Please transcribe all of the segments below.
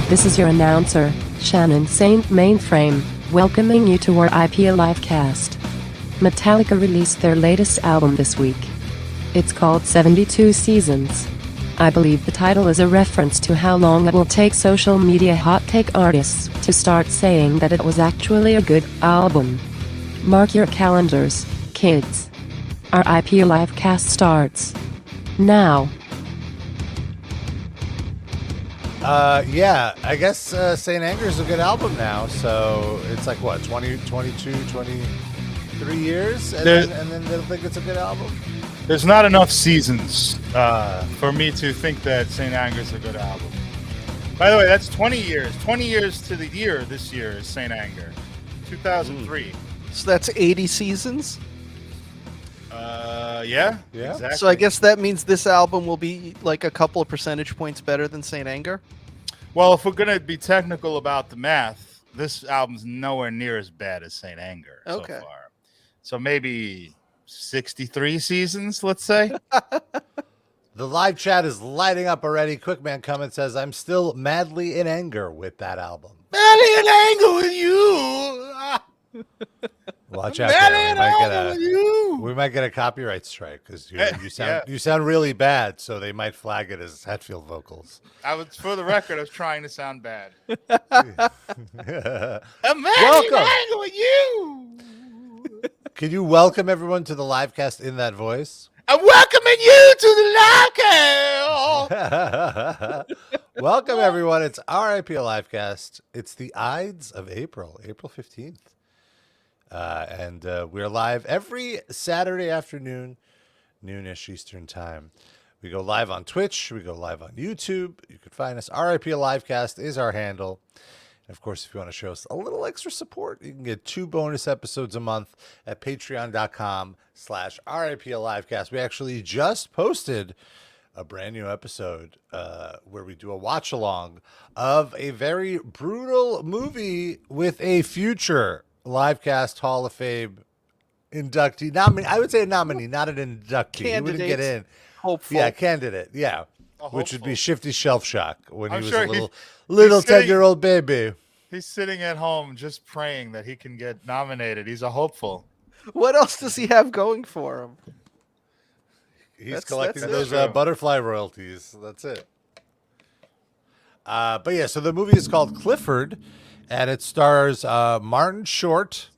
This is your announcer, Shannon Saint Mainframe, welcoming you to our IPA Livecast. Metallica released their latest album this week. It's called 72 Seasons. I believe the title is a reference to how long it will take social media hot take artists to start saying that it was actually a good album. Mark your calendars, kids. Our IPA Livecast starts now. Yeah, I guess St. Anger is a good album now. So it's like, what, 20, 22, 23 years? And then they'll think it's a good album? There's not enough seasons for me to think that St. Anger is a good album. By the way, that's 20 years. 20 years to the year this year is St. Anger. 2003. So that's 80 seasons? Yeah, exactly. So I guess that means this album will be like a couple of percentage points better than St. Anger? Well, if we're going to be technical about the math, this album's nowhere near as bad as St. Anger so far. So maybe 63 seasons, let's say. The live chat is lighting up already. Quickman comment says, I'm still madly in anger with that album. Madly in anger with you. Watch out, Darren. We might get a copyright strike because you sound really bad, so they might flag it as Hetfield vocals. For the record, I was trying to sound bad. I'm madly in anger with you. Can you welcome everyone to the livecast in that voice? I'm welcoming you to the livecast. Welcome, everyone. It's RIP Livecast. It's the Ides of April 15th. And we're live every Saturday afternoon, noonish Eastern time. We go live on Twitch. We go live on YouTube. You can find us. RIP Livecast is our handle. And of course, if you want to show us a little extra support, you can get 2 bonus episodes a month at patreon.com/RIP Livecast. We actually just posted a brand new episode where we do a watch along of a very brutal movie with a future Livecast Hall of Fame inductee. I would say a nominee, not an inductee. He wouldn't get in. Hopeful. Yeah, candidate. Yeah. Which would be Shifty Shelf Shock when he was sure a little 10-year-old baby. He's sitting at home just praying that he can get nominated. He's a hopeful. What else does he have going for him? He's collecting those butterfly royalties. That's it. But yeah, so the movie is called Clifford, and it stars Martin Short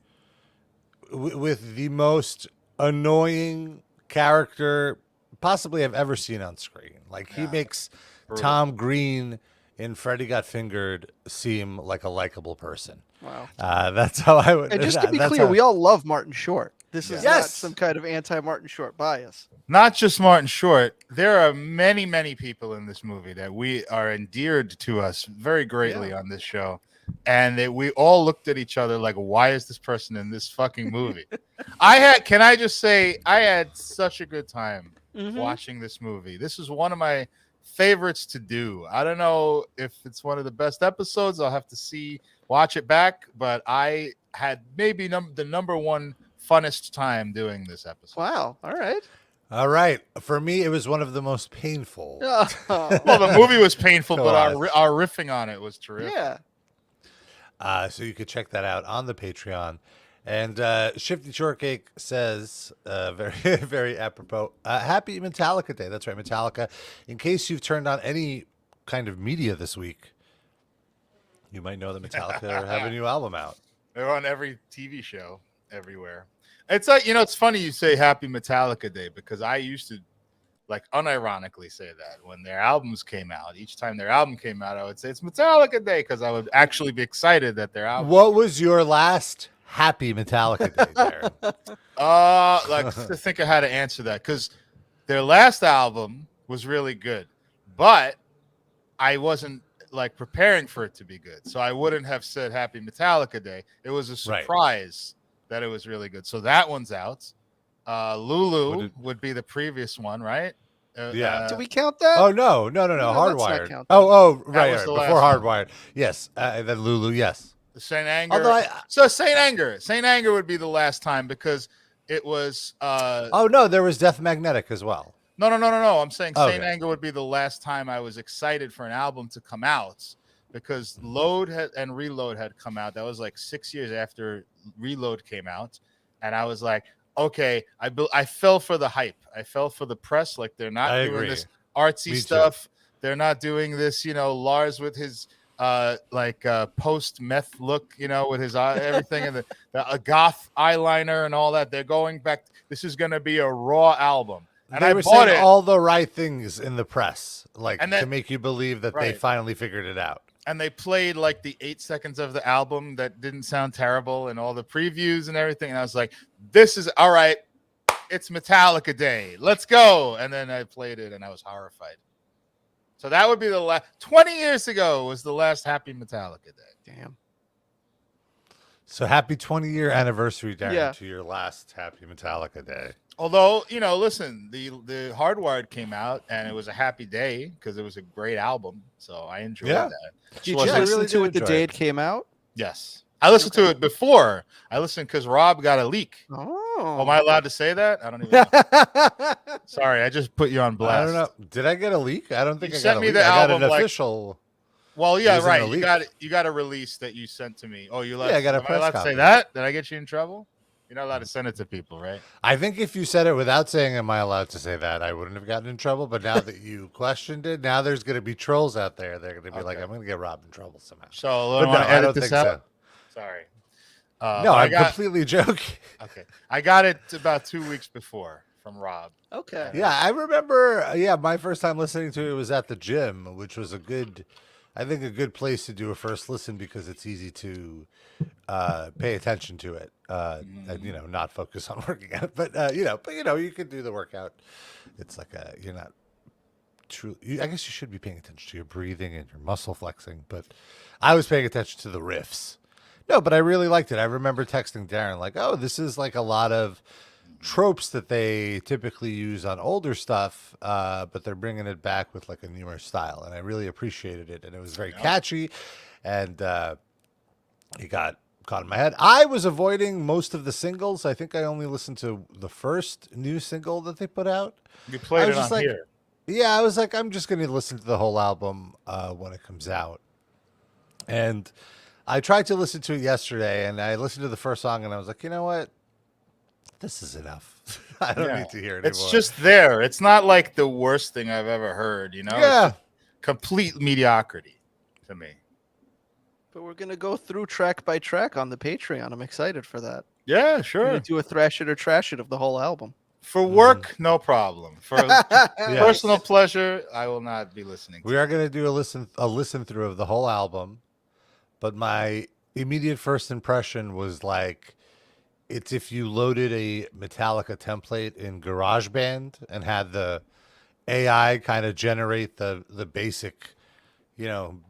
with the most annoying character possibly I've ever seen on screen. Like, he makes Tom Green in Freddy Got Fingered seem like a likable person. Wow. That's how I would. And just to be clear, we all love Martin Short. This is not some kind of anti-Martin Short bias. Not just Martin Short. There are many, many people in this movie that we are endeared to us very greatly on this show. And we all looked at each other like, why is this person in this fucking movie? Can I just say, I had such a good time watching this movie. This is one of my favorites to do. I don't know if it's one of the best episodes. I'll have to watch it back, but I had maybe the number one funnest time doing this episode. Wow. All right. For me, it was one of the most painful. Well, the movie was painful, but our riffing on it was terrific. Yeah. So you could check that out on the Patreon. And Shifty Shortcake says, very, very apropos, happy Metallica Day. That's right, Metallica. In case you've turned on any kind of media this week, you might know that Metallica have a new album out. They're on every TV show everywhere. It's like, it's funny you say happy Metallica Day, because I used to unironically say that when their albums came out. Each time their album came out, I would say it's Metallica Day, because I would actually be excited that their album. What was your last happy Metallica Day, Darren? To think of how to answer that, because their last album was really good, but I wasn't preparing for it to be good, so I wouldn't have said happy Metallica Day. It was a surprise that it was really good. So that one's out. Lulu would be the previous one, right? Yeah. Do we count that? Oh no, Hardwired. Right. Before Hardwired. Yes. Then Lulu. Yes. The St. Anger. St. Anger would be the last time, because it was. There was Death Magnetic as well. No. I'm saying St. Anger would be the last time I was excited for an album to come out, because Load and Reload had come out. That was like 6 years after Reload came out, and I was like, okay, I fell for the hype. I fell for the press. Like they're not doing this artsy stuff. They're not doing this, Lars with his post meth look, with his everything and the goth eyeliner and all that. They're going back. This is going to be a raw album. And they were saying all the right things in the press, to make you believe that they finally figured it out. And they played like the 8 seconds of the album that didn't sound terrible and all the previews and everything. And I was like, this is all right. It's Metallica Day. Let's go. And then I played it and I was horrified. So that would be the last 20 years ago was the last happy Metallica Day. Damn. So happy 20-year anniversary, Darren, to your last happy Metallica Day. Although, listen, the Hardwired came out and it was a happy day because it was a great album. So I enjoyed that. Did you listen to it the day it came out? Yes. I listened to it before. I listened because Rob got a leak. Oh. Am I allowed to say that? I don't even know. Sorry, I just put you on blast. I don't know. Did I get a leak? I don't think you I sent got a me leak. the I album got an official. Well, yeah, right. You got a release that you sent to me. Oh, you let? Yeah, I got a am I press allowed copy. to say that? Did I get you in trouble? You're not allowed to send it to people, right? I think if you said it without saying, am I allowed to say that, I wouldn't have gotten in trouble. But now that you questioned it, now there's going to be trolls out there. They're going to be like, I'm going to get Rob in trouble somehow. So I don't think so. Sorry. No, I'm completely joking. Okay. I got it about 2 weeks before from Rob. Okay. Yeah, I remember, my first time listening to it was at the gym, which was a good place to do a first listen because it's easy to pay attention to it and, not focus on working out. But, you could do the workout. It's like you're not true. I guess you should be paying attention to your breathing and your muscle flexing, but I was paying attention to the riffs. No, but I really liked it. I remember texting Darren like, oh, this is like a lot of tropes that they typically use on older stuff, but they're bringing it back with like a newer style. And I really appreciated it. And it was very catchy. And it got caught in my head. I was avoiding most of the singles. I think I only listened to the first new single that they put out. You played it on here. Yeah, I was like, I'm just going to listen to the whole album when it comes out. And I tried to listen to it yesterday, and I listened to the first song, and I was like, you know what? This is enough. I don't need to hear it anymore. It's just there. It's not like the worst thing I've ever heard, Yeah. It's complete mediocrity to me. But we're going to go through track by track on the Patreon. I'm excited for that. Yeah, We're sure. going to do a thrash it or trash it of the whole album. For work, no problem. For personal pleasure, I will not be listening. We are going to do a listen through of the whole album. But my immediate first impression was like, it's if you loaded a Metallica template in GarageBand and had the AI kind of generate the basic,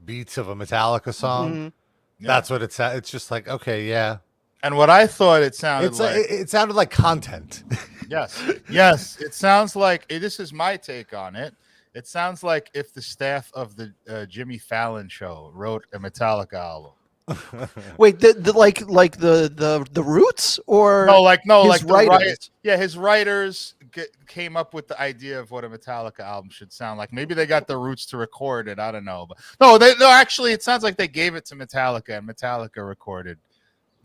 beats of a Metallica song. Mm-hmm. That's what it's. It's just like, okay, yeah. And what I thought it sounded it sounded like content. Yes. It sounds like this is my take on it. It sounds like if the staff of the Jimmy Fallon show wrote a Metallica album. Wait, the Roots or his writers? His writers came up with the idea of what a Metallica album should sound like. Maybe they got the Roots to record it. I don't know, but actually, it sounds like they gave it to Metallica and Metallica recorded.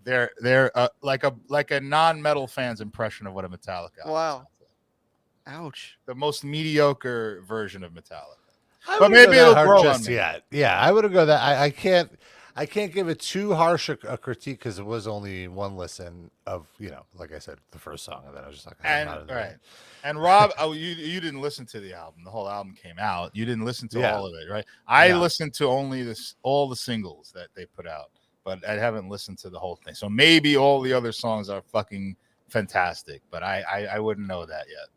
They're like a non-metal fan's impression of what a Metallica album sounds like. Ouch. The most mediocre version of Metallica. But maybe it'll grow on me. Yeah, I wouldn't go that. I can't give it too harsh a critique because it was only one listen of, like I said, the first song, and then I was just like, And Rob, you didn't listen to the album. The whole album came out. You didn't listen to all of it, right? I listened to only all the singles that they put out, but I haven't listened to the whole thing. So maybe all the other songs are fucking fantastic, but I wouldn't know that yet.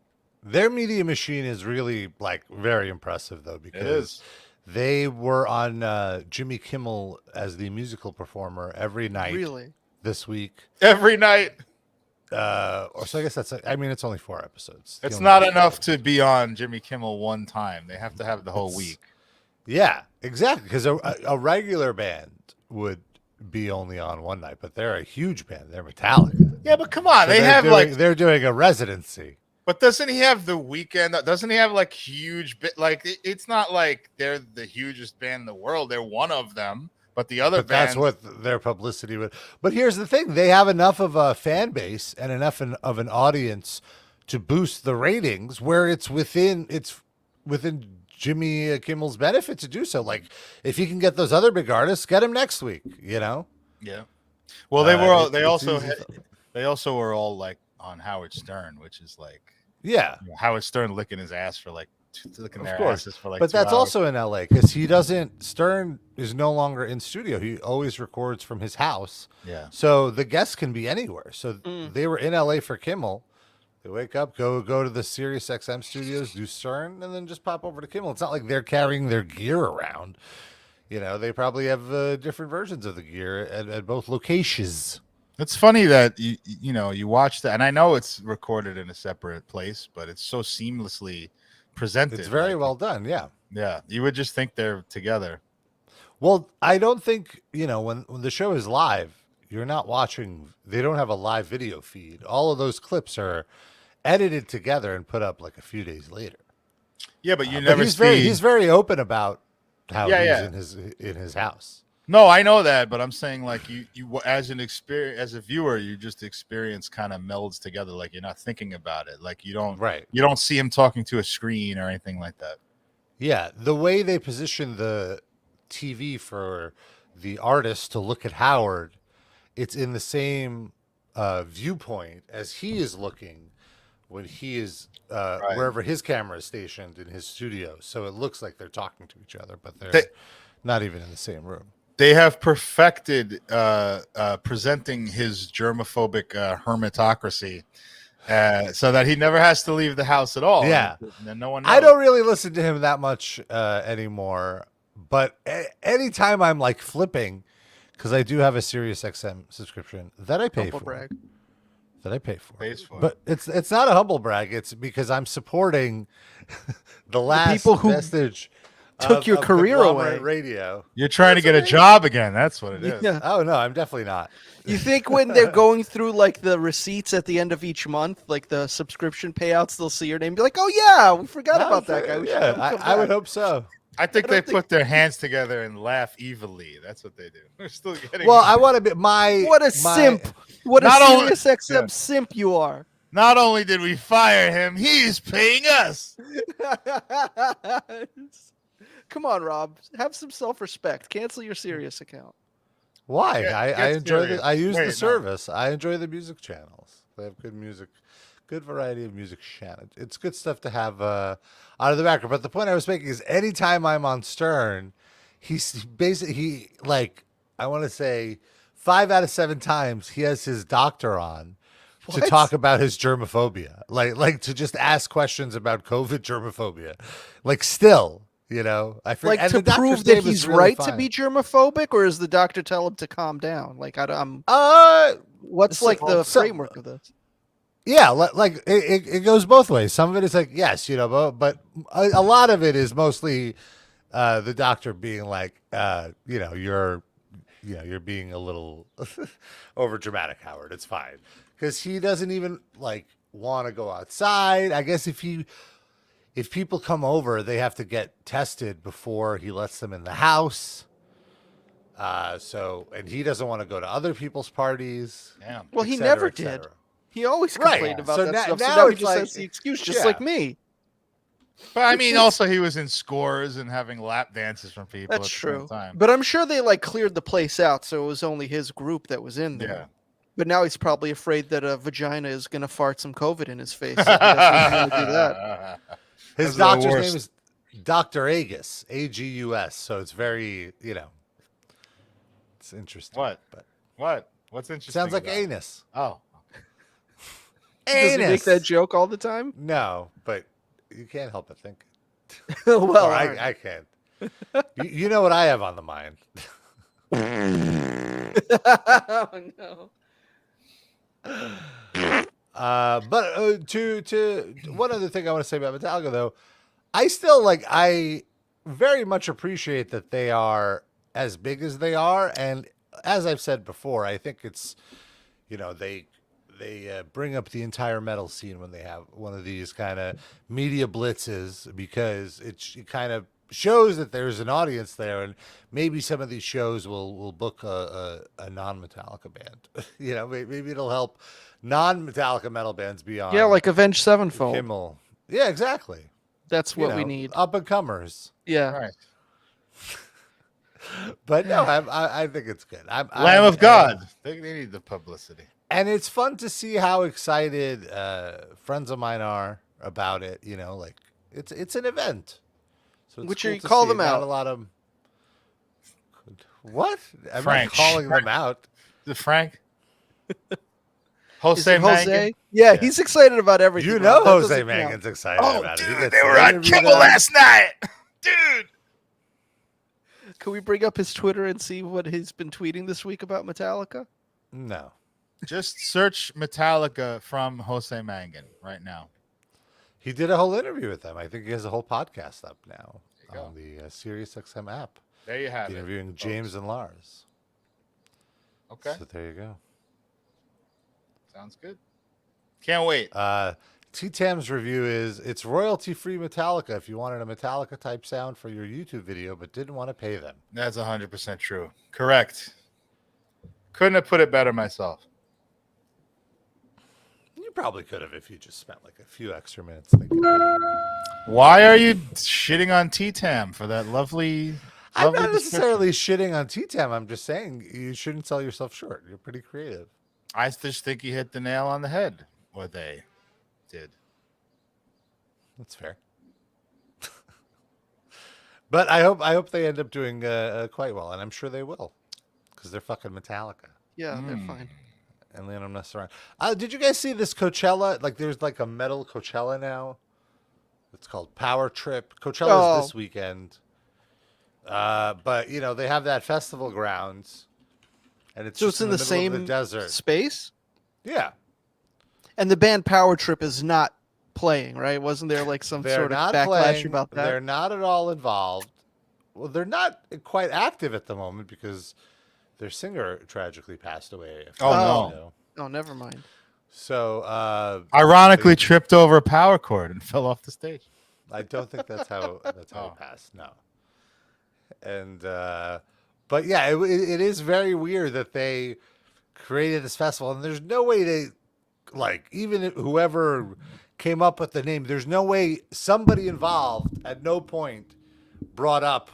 Their Media Machine is really like very impressive though, because it is. They were on Jimmy Kimmel as the musical performer every night. Really? This week. Every night. So I guess it's only 4 episodes. It's not enough to be on Jimmy Kimmel one time. They have to have the whole week. Yeah, exactly. Because a regular band would be only on one night, but they're a huge band. They're Metallica. Yeah, but come on. So they're doing a residency. But doesn't he have the weekend? Doesn't he have like huge bit? Like it's not like they're the hugest band in the world. They're one of them, but the other bands. That's what their publicity would. But here's the thing: they have enough of a fan base and enough of an audience to boost the ratings. Where it's within Jimmy Kimmel's benefit to do so. Like if you can get those other big artists, get them next week. You know. Yeah. Well, they were. They also were all like on Howard Stern, which is like. Yeah, Howard Stern licking his ass for like licking their asses for like. But 2 that's hours. also in LA because he doesn't. Stern is no longer in studio. He always records from his house. Yeah. So the guests can be anywhere. So they were in LA for Kimmel. They wake up, go to the Sirius XM studios, do Stern, and then just pop over to Kimmel. It's not like they're carrying their gear around. You know, they probably have different versions of the gear at both locations. It's funny that you watch that, and I know it's recorded in a separate place, but it's so seamlessly presented. It's very well done, yeah. Yeah, you would just think they're together. Well, I don't think when the show is live, you're not watching. They don't have a live video feed. All of those clips are edited together and put up like a few days later. Yeah, but you never see. He's very open about how he's in his house. No, I know that, but I'm saying like you as a viewer, you just experience kind of melds together. Like you're not thinking about it. Like you don't see him talking to a screen or anything like that. Yeah, the way they position the TV for the artist to look at Howard, it's in the same viewpoint as he is looking when he is wherever his camera is stationed in his studio. So it looks like they're talking to each other, but they're not even in the same room. They have perfected presenting his germophobic hermitocracy so that he never has to leave the house at all. Yeah. And no one knows. I don't really listen to him that much anymore, but anytime I'm like flipping, because I do have a Sirius XM subscription that I pay for. Brag. That I pay for. Pays for. But it's not a humble brag. It's because I'm supporting the last people who vestige took your career away. Radio. You're trying to get a job again. That's what it is. Yeah. Oh no, I'm definitely not. You think when they're going through like the receipts at the end of each month, like the subscription payouts, they'll see your name and be like, "Oh yeah, we forgot about that guy." I would hope so. I think they put their hands together and laugh evilly. That's what they do. They're still getting. Well, I want to be What a simp! What a Sirius XM simp you are! Not only did we fire him, he's paying us. Come on, Rob. Have some self-respect. Cancel your Sirius account. Why? Yeah, I enjoy serious. I use the service. I enjoy the music channels. They have good music, good variety of music channel. It's good stuff to have out of the background. But the point I was making is anytime I'm on Stern, he's basically I want to say 5 out of 7 times he has his doctor on to talk about his germophobia. Like to just ask questions about COVID germophobia. Still. I forget. Like to prove that he's really right to be germophobic, or is the doctor tell him to calm down? What's the framework of this? Yeah, it goes both ways. Some of it is like yes, but a lot of it is mostly the doctor being like, you're being a little over dramatic, Howard. It's fine because he doesn't even want to go outside. I guess if people come over, they have to get tested before he lets them in the house. And he doesn't want to go to other people's parties. Yeah. Well, he never did. He always complained about that stuff. So now he just has the excuse, just like me. But I mean, also he was in scores and having lap dances from people. That's true. But I'm sure they cleared the place out, so it was only his group that was in there. Yeah. But now he's probably afraid that a vagina is going to fart some COVID in his face. So he doesn't want to do that. His doctor's name is Dr. Agus, A-G-U-S. So it's very, it's interesting. What? What's interesting? Sounds like anus. Oh. Anus. Does he make that joke all the time? No, but you can't help but think. Well, I can't. You know what I have on the mind. Oh, no. But to one other thing I want to say about Metallica, though, I still I very much appreciate that they are as big as they are, and as I've said before, I think it's they they bring up the entire metal scene when they have one of these kind of media blitzes, because it kind of shows that there's an audience there, and maybe some of these shows will book a non-Metallica band. Maybe it'll help non-Metallica metal bands be on. Yeah, like Avenged Sevenfold. Kimmel. Yeah, exactly. That's what we need. Up and comers. Yeah. Right. But no, I think it's good. Lamb of God. They need the publicity. And it's fun to see how excited friends of mine are about it. Like it's an event. So Which cool you to call see. them out. Not a lot of what? I'm Frank. not calling them out. The Frank. Is Jose it Mangan. Jose? Yeah, he's excited about everything. You know That Jose doesn't Mangan's count. excited about it. He gets They to were on interview Kimmel them. last night. Dude. Can we bring up his Twitter and see what he's been tweeting this week about Metallica? No. Just search Metallica from Jose Mangan right now. He did a whole interview with them. I think he has a whole podcast up now There you on the SiriusXM app. There you have Interviewing it. James and Lars. Okay. So there you go. Sounds good. Can't wait. T-Tam's review is, it's royalty-free Metallica if you wanted a Metallica-type sound for your YouTube video but didn't want to pay them. That's 100% true. Correct. Couldn't have put it better myself. You probably could have if you just spent like a few extra minutes thinking. Why are you shitting on T-Tam for that lovely I'm not description? necessarily shitting on T-Tam. I'm just saying you shouldn't sell yourself short. You're pretty creative. I just think you hit the nail on the head. What they did. That's fair. But I hope they end up doing quite well, and I'm sure they will, because they're fucking Metallica. Yeah, they're fine. And they don't mess around. Did you guys see this Coachella? Like, there's like a metal Coachella now. It's called Power Trip. Coachella's this weekend. But they have that festival grounds, and it's So just it's in the middle same of the desert. space? Yeah, And the band Power Trip is not playing, right? Wasn't there like some they're sort of not backlash playing. about that? They're not at all involved. Well, they're not quite active at the moment because their singer tragically passed away. No. Oh, never mind. So, Ironically, tripped over a power cord and fell off the stage. I don't think that's how it passed. No. And but yeah, it is very weird that they created this festival, and there's no way they, like, even if whoever came up with the name, there's no way somebody involved at no point brought up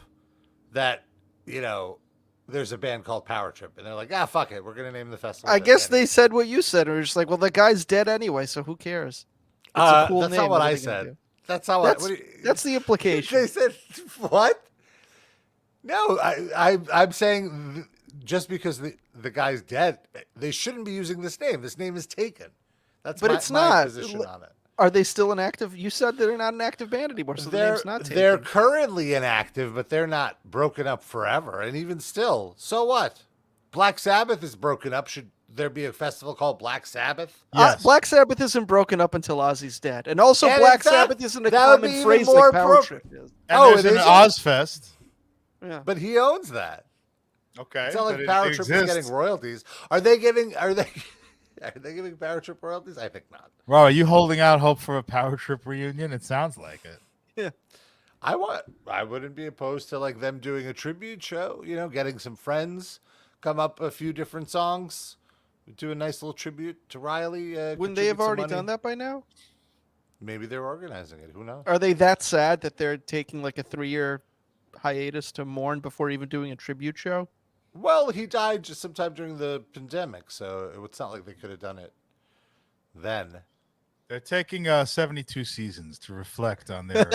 that there's a band called Power Trip, and they're like, fuck it, we're gonna name the festival. I guess they said what you said. It was just like, well, the guy's dead anyway, so who cares? It's a cool that's name. not what are I they gonna said. do? That's not That's, what. that's the implication. They said what? No, I'm saying just because the guy's dead, they shouldn't be using this name. This name is taken. That's But my, it's my not. position on it. Are they still an active? You said they're not an active band anymore, so the name's not taken. They're currently inactive, but they're not broken up forever. And even still, so what? Black Sabbath is broken up. Should there be a festival called Black Sabbath? Yes. Black Sabbath isn't broken up until Ozzy's dead, and also And Black in fact, Sabbath isn't a that would be common even phrase more like Power Trip is. And Oh, there's it an isn't? Ozfest. Yeah. But he owns that. Okay. It's not like but Power it Trip is exists. getting royalties. Are they giving giving Power Trip royalties? I think not. Bro, are you holding out hope for a Power Trip reunion? It sounds like it. Yeah. I wouldn't be opposed to like them doing a tribute show, getting some friends, come up a few different songs, do a nice little tribute to Riley. Wouldn't they have contribute some already money. done that by now? Maybe they're organizing it. Who knows? Are they that sad that they're taking like a 3-year hiatus to mourn before even doing a tribute show? Well, he died just sometime during the pandemic, so it's not like they could have done it then. They're taking 72 seasons to reflect on their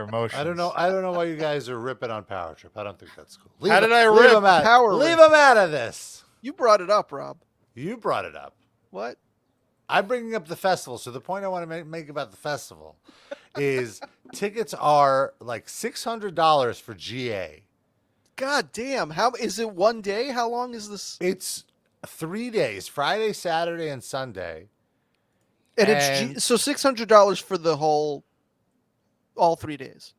emotions. I don't know why you guys are ripping on Power Trip. I don't think that's cool. How did I leave rip? them out? Power Leave rip. them out of this. You brought it up, Rob. You brought it up. What? I'm bringing up the festival. So the point I want to make about the festival is tickets are like $600 for GA. God damn. How is it one day? How long is this? It's 3 days, Friday, Saturday, and Sunday. And it's so $600 for the all 3 days.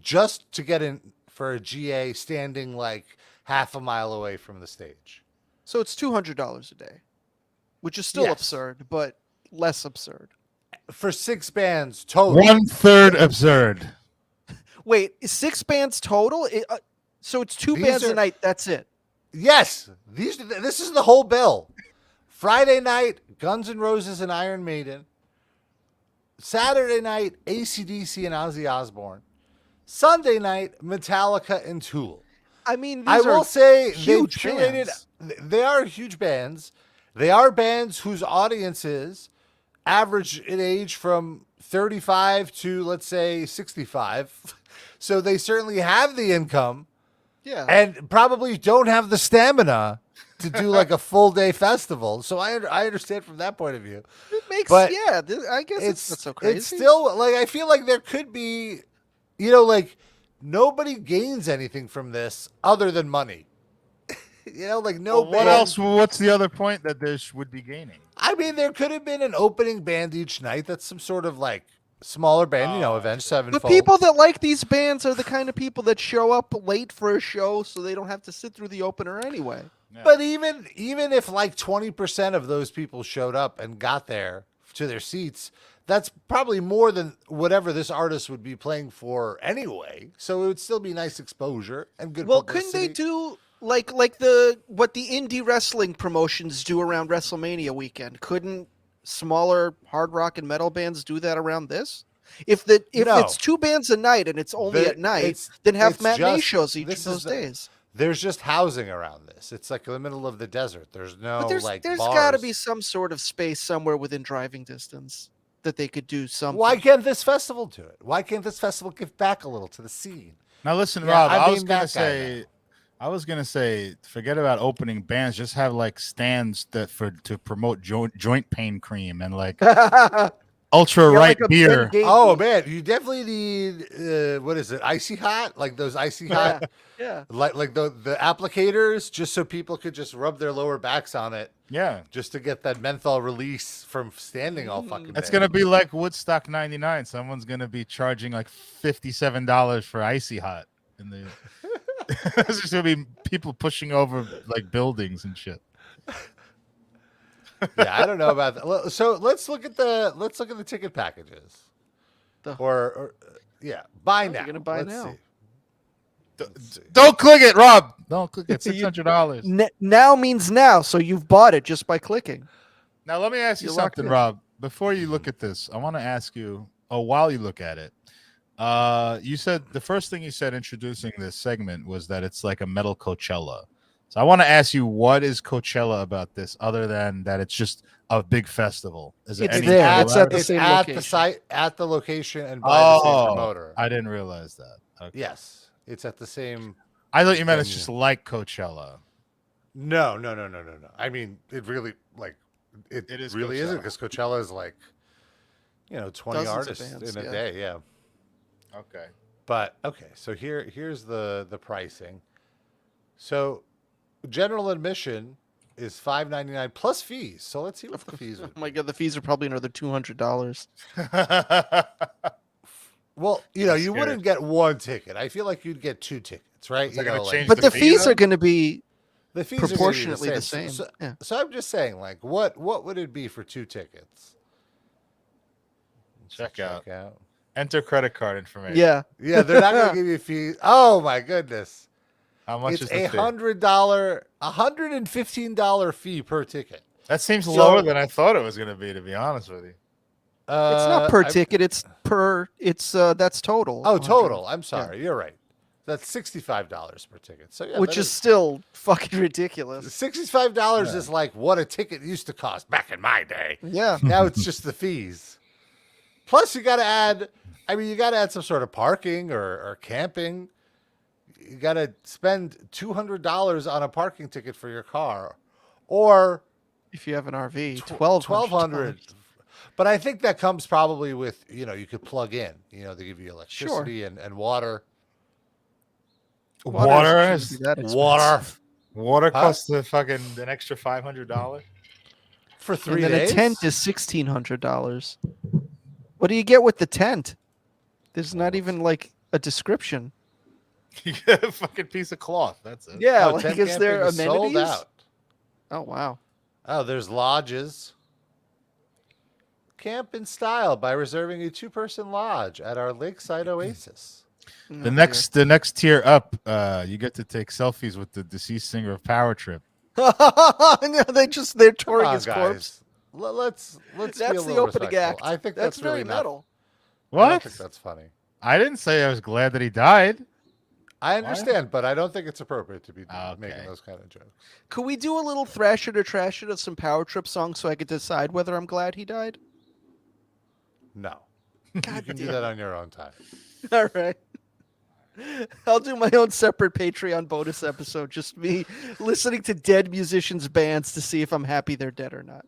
Just to get in for a GA standing like half a mile away from the stage. So it's $200 a day. which is still Yes. absurd, but less absurd. For 6 bands total. 1/3 absurd. Wait, 6 bands total? So it's 2 These bands are- a night. That's it. Yes, this is the whole bill. Friday night, Guns N' Roses and Iron Maiden. Saturday night, AC/DC and Ozzy Osbourne. Sunday night, Metallica and Tool. I mean, I these will are say they've huge curated. bands. They are huge bands. They are bands whose audiences average in age from 35 to, let's say, 65. So they certainly have the income Yeah. and probably don't have the stamina to do like a full day festival. So I understand from that point of view. It makes But I guess it's not so crazy. It's still like I feel like there could be, like nobody gains anything from this other than money. Like no. Well, what band- else? What's the other point that this would be gaining? I mean, there could have been an opening band each night. That's some sort of like smaller band, Avenged Sevenfold. But people that like these bands are the kind of people that show up late for a show so they don't have to sit through the opener anyway. Yeah. But even if like 20% of those people showed up and got there to their seats, that's probably more than whatever this artist would be playing for anyway. So it would still be nice exposure and good Well, publicity. couldn't they do like what the indie wrestling promotions do around WrestleMania weekend? Couldn't smaller hard rock and metal bands do that around this? If No. it's 2 bands a night and it's only at night, then have it's matinee just- shows each this of is those days. There's just housing around this. It's like in the middle of the desert. There's no But there's like got to bars. be some sort of space somewhere within driving distance that they could do something. Why can't this festival do it? Why can't this festival give back a little to the scene? Now listen, Yeah, Rob. I I mean was gonna that guy say, forget about opening bands. Just have like stands to promote joint pain cream and like ultra Yeah, right like a beer. big game Oh booth. man, you definitely need what is it? Icy hot? Like those icy hot Yeah. like the applicators just so people could just rub their lower backs on it Yeah, just to get that menthol release from standing all fucking it's day. gonna be like Woodstock '99. Someone's gonna be charging like $57 for icy hot, and there's just gonna be people pushing over like buildings and shit. Yeah, I don't know about that. Well, so let's look at the ticket packages. The- Or buy you're now. gonna buy Let's now. see. Let's see. Don't click it, Rob. Don't click it. $600. Now means now, so you've bought it just by clicking. Now let me ask you You're locked something, in. Rob. Before you look at this, I want to ask you. While you look at it, you said the first thing you said introducing this segment was that it's like a metal Coachella. So I want to ask you, what is Coachella about this, other than that it's just a big festival? Is there It's any there. It's at the It's same at location. the site, at the location, and by the same promoter. I didn't realize that. Okay. Yes, it's at the same. I thought you meant it's venue. just like Coachella. No. I mean, it really it is really Coachella. isn't because Coachella is like 20 Dozens of artists bands, in a yeah. day. Yeah, Okay. but okay. So here's the pricing. So general admission is $5.99 plus fees. So let's see what the fees Oh would. my god, the fees are probably another $200. Well, you I'm wouldn't scared. get one ticket. I feel like you'd get 2 tickets, right? Is that gonna change But the the fee, fees though? are going to be the fees are gonna be proportionately the same. So, Yeah. so I'm just saying, like, what would it be for 2 tickets? Check out. Check out. Enter credit card information. Yeah. Yeah, they're not gonna give you fees. Oh my goodness! How much It's is the fee? $115 fee per ticket. That seems So- lower than I thought it was going to be. To be honest with you. It's not per I- ticket, it's that's total. Oh, 100. total. I'm sorry. You're right. That's $65 per ticket. So yeah, Which that is still fucking ridiculous. $65 is like what a ticket used to cost back in my day. Yeah. Now it's just the fees. Plus, you got to add. I mean, you got to add some sort of parking or camping. You got to spend $200 on a parking ticket for your car, or If you have an RV, $1,200. But I think that comes probably with you could plug in. They give you electricity and water. Water shouldn't be that expensive. Water Huh? costs an extra $500. For 3 And then days. a tent is $1,600. What do you get with the tent? There's not even like a description. You get a fucking piece of cloth. That's it. Yeah, Oh, like tent is there camping is sold amenities? out. Oh wow. Oh, there's lodges. Camp in style by reserving a 2-person lodge at our lakeside oasis. The next tier up, you get to take selfies with the deceased singer of Power Trip. They're touring his corpse. Let's That's be a the little opening respectful. act. I think That's really very metal. What? I don't think that's funny. I didn't say I was glad that he died. I understand, but I don't think it's appropriate to be Okay. making those kind of jokes. Could we do a little thrash it or trash it of some Power Trip songs so I could decide whether I'm glad he died? No. God You can do damn. that on your own time. All right. I'll do my own separate Patreon bonus episode, just me listening to dead musicians' bands to see if I'm happy they're dead or not.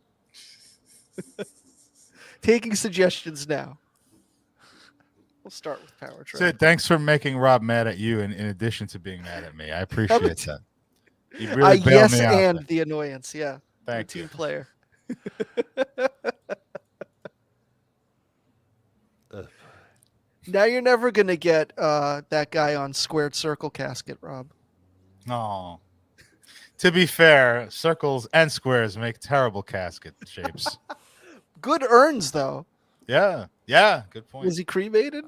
Taking suggestions now. We'll start with Power Trip. Sid, thanks for making Rob mad at you in addition to being mad at me. I appreciate that. You really bailed yes, me out and there. the annoyance. Yeah. Thank You're you. a team player. Now you're never going to get that guy on Squared Circle Casket, Rob. No. To be fair, circles and squares make terrible casket shapes. Good urns, though. Yeah. Yeah. Good point. Was he cremated?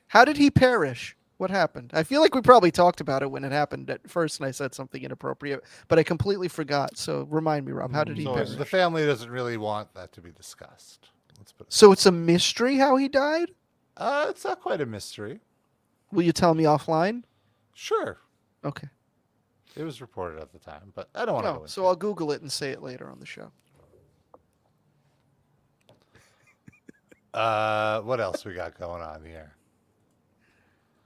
How did he perish? What happened? I feel like we probably talked about it when it happened at first, and I said something inappropriate, but I completely forgot. So remind me, Rob, how did he So perish? the family doesn't really want that to be discussed. Let's put it. So it's a mystery how he died? It's not quite a mystery. Will you tell me offline? Sure. Okay. It was reported at the time, but I don't want to go No, into so I'll Google it and say it later on the show. What else we got going on here?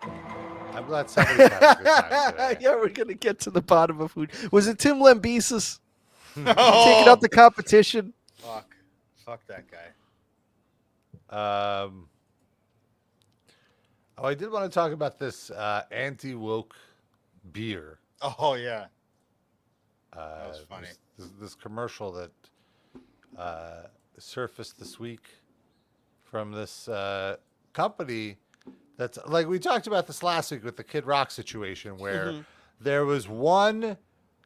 I'm glad somebody's having a good time today. Yeah, we're going to get to the bottom of who. Was it Tim Lambesis taking Oh, out the competition? fuck that guy. I did want to talk about this anti-woke beer. Oh yeah. That was funny. This commercial that surfaced this week from this company that's like we talked about this last week with the Kid Rock situation where there was one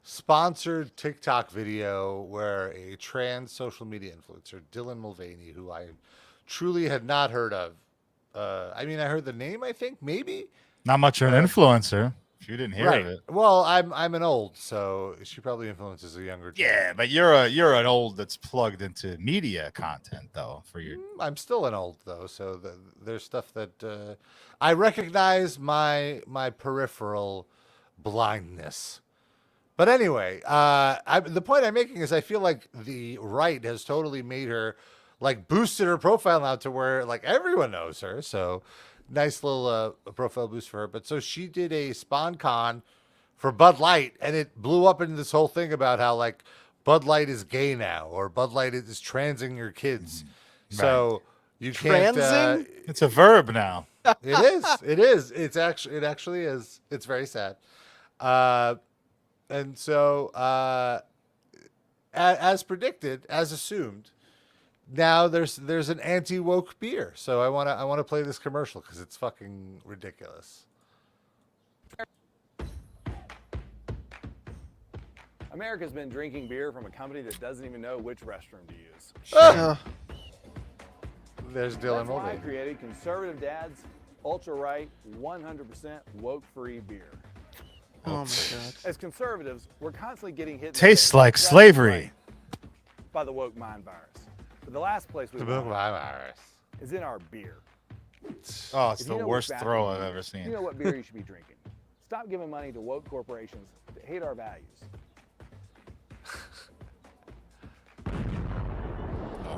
sponsored TikTok video where a trans social media influencer, Dylan Mulvaney, who I truly had not heard of. I mean, I heard the name, I think, maybe. Not much of an influencer. If you didn't hear of it. Well, I'm an old, so she probably influences a younger. Yeah, but you're an old that's plugged into media content though. For your, I'm still an old though, so there's stuff that I recognize my peripheral blindness. But anyway, the point I'm making is I feel like the right has totally made her like boosted her profile now to where like everyone knows her. So nice little profile boost for her. But so she did a SpawnCon for Bud Light, and it blew up into this whole thing about how like Bud Light is gay now, or Bud Light is transing your kids. So you can't. it's a verb now. It is. It is. It actually is. It's very sad. And so, as predicted, as assumed, now there's an anti-woke beer. So I want to play this commercial because it's fucking ridiculous. America's been drinking beer from a company that doesn't even know which restroom to use. There's Dylan That's why I Mulvaney. created Conservative Dad's Ultra Right 100% woke-free beer. Oh my God. As conservatives, we're constantly getting hit in the Tastes face like left and slavery. right by the woke mind virus. But the last place we The want virus. is in our beer. Oh, it's If the you know worst what's bad throw for I've you, ever You seen. know what beer you should be drinking. Stop giving money to woke corporations that hate our values.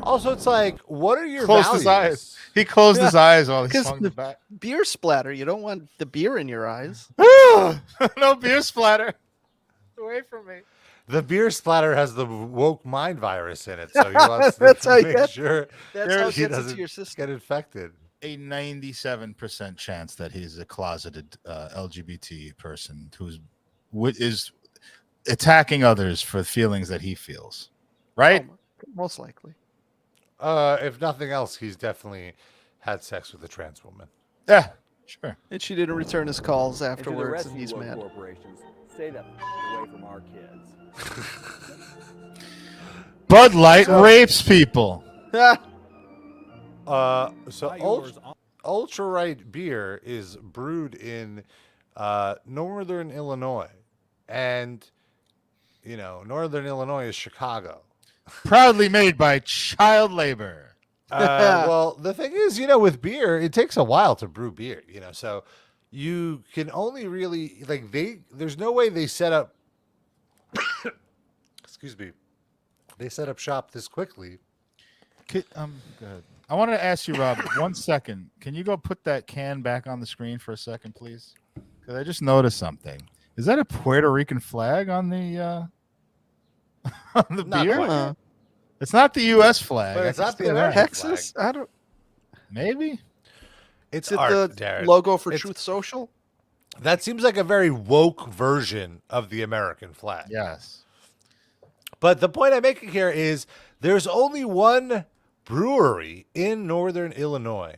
Also, it's like, what are your Closed values? his eyes. He closed his eyes while he 'Cause swung the bat. Beer splatter. You don't want the beer in your eyes. No beer splatter. Away from me. The beer splatter has the woke mind virus in it, so he wants That's to how you make get- sure That's how it he gets doesn't into your system. get infected. A 97% chance that he's a closeted LGBT person who's is attacking others for feelings that he feels. Right? Oh, most likely. If nothing else, he's definitely had sex with a trans woman. Yeah, sure. And she didn't return his calls And to the afterwards, rest and of you he's woke mad. corporations, stay the away from our kids. Bud Light rapes people. Ultra Right beer is brewed in northern Illinois, and northern Illinois is Chicago. Proudly made by child labor. Well, the thing is, with beer, it takes a while to brew beer. So you can only really there's no way they set up. Excuse me. They set up shop this quickly. Go ahead. I wanted to ask you, Rob, 1 second. Can you go put that can back on the screen for a second, please? Because I just noticed something. Is that a Puerto Rican flag on the on the beer? It's not the U.S. flag. But it's not the American Texas? flag. I don't. Maybe. It's Is it art, the Darren. logo for Truth Social? That seems like a very woke version of the American flag. Yes. But the point I'm making here is there's only one brewery in northern Illinois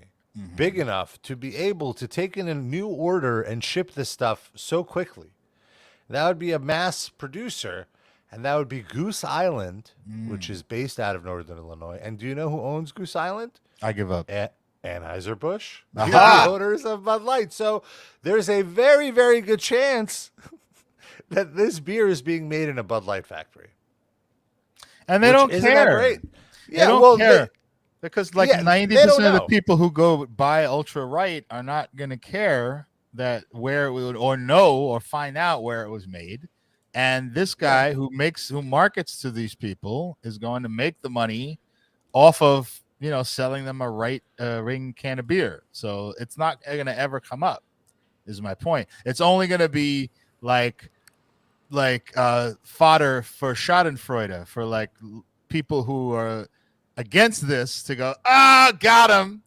big enough to be able to take in a new order and ship this stuff so quickly. That would be a mass producer, and that would be Goose Island, which is based out of northern Illinois. And do you know who owns Goose Island? I give up. Anheuser-Busch. The owners of Bud Light. So there's a very, very good chance that this beer is being made in a Bud Light factory. And they don't Isn't care. that great? They don't care. Because 90% of the know. people who go buy Ultra Right are not going to care that where it would, or know or find out where it was made. And this guy who markets to these people is going to make the money off of, selling them a ring can of beer. So it's not going to ever come up, is my point. It's only going to be like fodder for Schadenfreude for people who are against this to go, got him,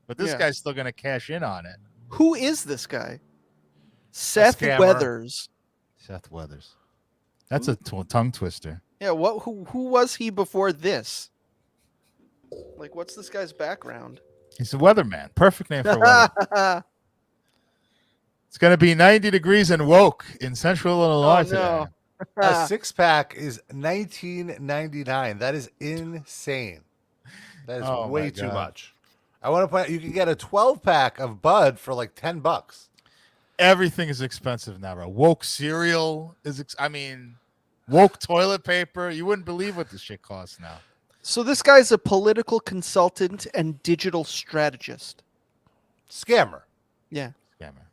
but this guy's still going to cash in on it. Who is this guy? Seth Weathers. Seth Weathers. That's a tongue twister. Yeah. Who was he before this? What's this guy's background? He's a weatherman. Perfect name for a weatherman. It's going to be 90 degrees and woke in central Illinois today. A 6-pack is $19.99. That is insane. That is way too much. I want to point out you can get a 12-pack of Bud for $10. Everything is expensive now, bro. Woke cereal is, woke toilet paper. You wouldn't believe what this shit costs now. So this guy's a political consultant and digital strategist. Scammer. Yeah. Scammer.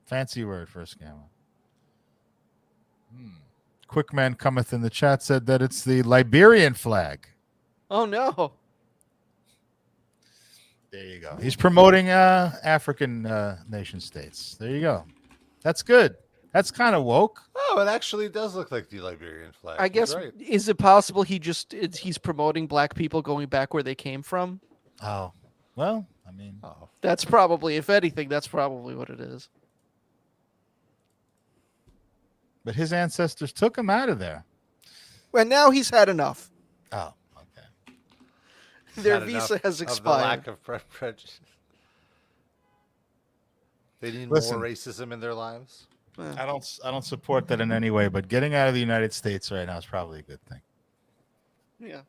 Fancy word for a scammer. Quickman cometh in the chat said that it's the Liberian flag. Oh, no. There you go. He's promoting African nation states. There you go. That's good. That's kind of woke. Oh, it actually does look like the Liberian flag. I guess, right. Is it possible he's promoting black people going back where they came from? Oh, well, That's probably, if anything, that's probably what it is. But his ancestors took him out of there. And now he's had enough. Oh, okay. Their visa has expired. Of the lack of prejudice. They need more racism in their lives. I don't support that in any way, but getting out of the United States right now is probably a good thing. Yeah.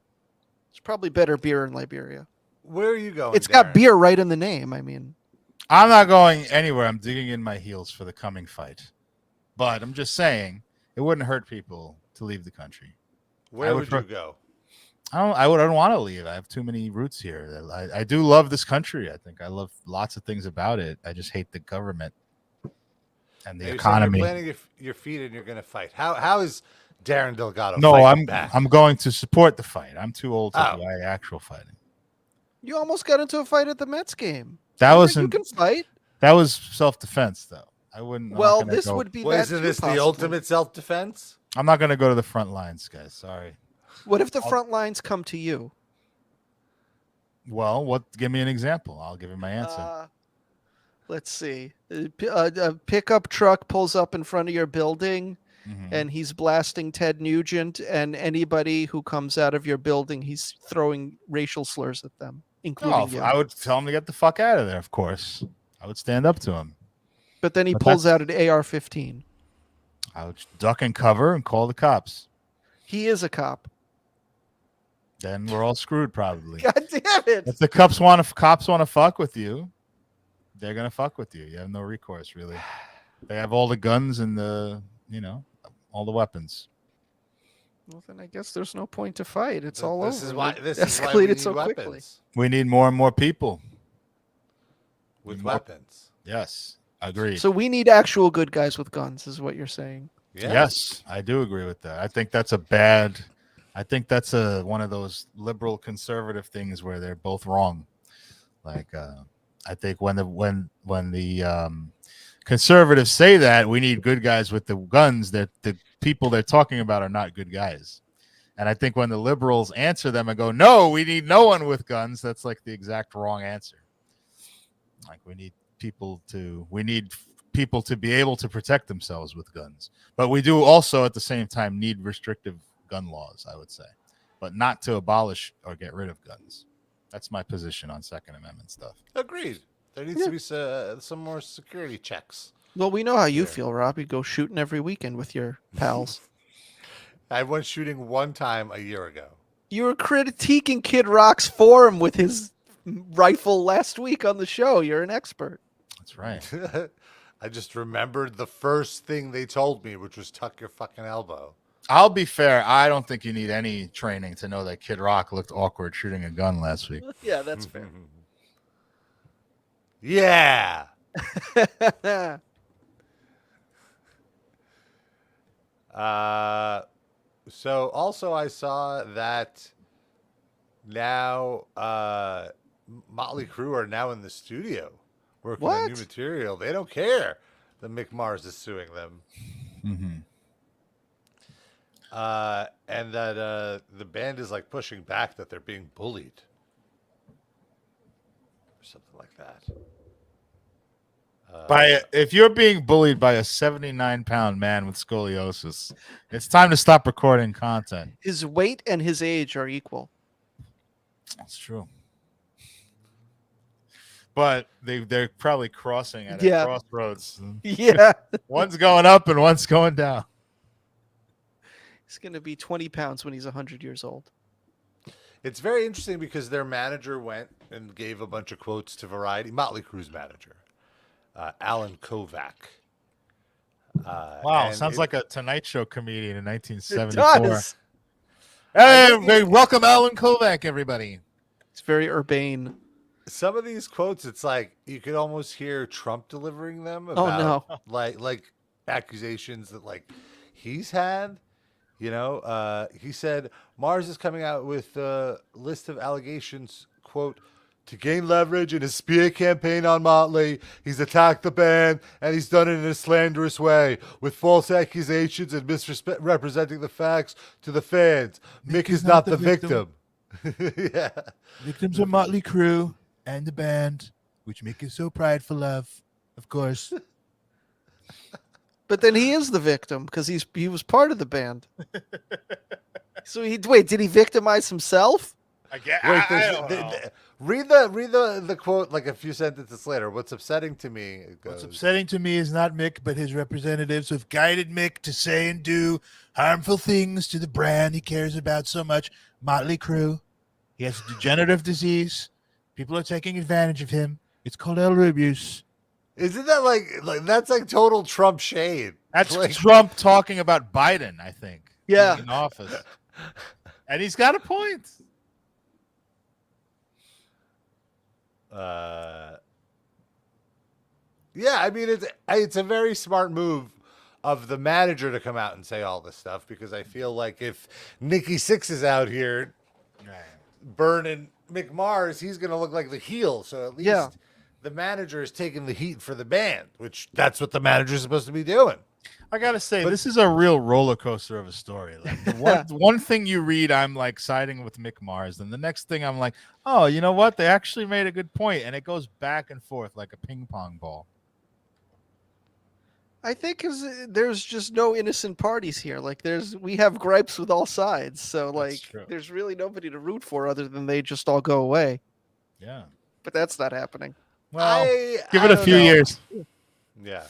It's probably better beer in Liberia. Where are you going? It's Darren? got beer right in the name. I'm not going anywhere. I'm digging in my heels for the coming fight. But I'm just saying it wouldn't hurt people to leave the country. Where would you go? I don't want to leave. I have too many roots here. I do love this country. I think I love lots of things about it. I just hate the government and the economy. You're planting your feet and you're going to fight. How is Darren Delgado? No, back? I'm going to support the fight. I'm too old to do actual fighting. You almost got into a fight at the Mets game. You can fight. That was self-defense, though. I wouldn't. Well, this would be. Well, isn't this the ultimate self-defense? I'm not going to go to the front lines, guys. Sorry. What if the front lines come to you? Well, give me an example. I'll give you my answer. Let's see. A pickup truck pulls up in front of your building, and he's blasting Ted Nugent, and anybody who comes out of your building, he's throwing racial slurs at them, including you. I would tell him to get the fuck out of there, of course. I would stand up to him. But then he pulls out an AR-15. I would duck and cover and call the cops. He is a cop. then we're all screwed probably. God damn it! If the cops want to fuck with you, they're gonna fuck with you. You have no recourse, really. They have all the guns and all the weapons. Well, then I guess there's no point to fight. It's all This over. is why. This is why Escalated we need so quickly. weapons. We need more and more people With more- weapons. Yes, agreed. So we need actual good guys with guns, is what you're saying. Yeah. Yes, I do agree with that. I think that's one of those liberal conservative things where they're both wrong. Like I think when the conservatives say that we need good guys with the guns, that the people they're talking about are not good guys. And I think when the liberals answer them and go, no, we need no one with guns, that's like the exact wrong answer. Like we need people to be able to protect themselves with guns. But we do also at the same time need restrictive gun laws, I would say, but not to abolish or get rid of guns. That's my position on Second Amendment stuff. Agreed. There needs to be some more security checks. Well, we know how you feel, Rob. You go shooting every weekend with your pals. I went shooting one time a year ago. You were critiquing Kid Rock's form with his rifle last week on the show. You're an expert. That's right. I just remembered the first thing they told me, which was tuck your fucking elbow. I'll be fair. I don't think you need any training to know that Kid Rock looked awkward shooting a gun last week. Yeah, that's fair. Yeah. So also I saw that now Motley Crue are now in the studio working on new material. They don't care that Mick Mars is suing them. Mm-hmm. And that the band is like pushing back that they're being bullied. Or something like that. If you're being bullied by a 79-pound man with scoliosis, it's time to stop recording content. His weight and his age are equal. That's true. But they're probably crossing at a crossroads. Yeah. One's going up and one's going down. He's going to be 20 pounds when he's 100 years old. It's very interesting because their manager went and gave a bunch of quotes to Variety. Motley Crue's manager. Alan Kovac. Wow, sounds like a Tonight Show comedian in 1974. It does. Hey, welcome Alan Kovac, everybody. It's very urbane. Some of these quotes, it's like you could almost hear Trump delivering them about like accusations that like he's had. You know, he said Mars is coming out with a list of allegations, quote, to gain leverage in his spear campaign on Motley. He's attacked the band, and he's done it in a slanderous way, with false accusations and misrepresenting the facts to the fans. Mick is not the victim. Yeah. Victims are Motley Crue and the band, which Mick is so prideful of course. But then he is the victim because he was part of the band. So did he victimize himself? Read the quote like a few sentences later. What's upsetting to me? What's upsetting to me is not Mick, but his representatives who have guided Mick to say and do harmful things to the brand he cares about so much. Motley Crue. He has a degenerative disease. People are taking advantage of him. It's called elder abuse. Isn't that like that's like total Trump shade? That's like Trump talking about Biden, I think. Yeah. In office. And he's got a point. Yeah, I mean it's a very smart move of the manager to come out and say all this stuff, because I feel like if Nikki Sixx is out here burning Mick Mars, he's gonna look like the heel. So at least the manager is taking the heat for the band, which that's what the manager is supposed to be doing. I gotta say, this is a real roller coaster of a story. Like one thing you read, I'm like siding with Mick Mars, and the next thing I'm like, oh, you know what? They actually made a good point, and it goes back and forth like a ping pong ball. I think there's just no innocent parties here. Like we have gripes with all sides, so like there's really nobody to root for other than they just all go away. Yeah, but that's not happening. Well, give it a few years. Yeah.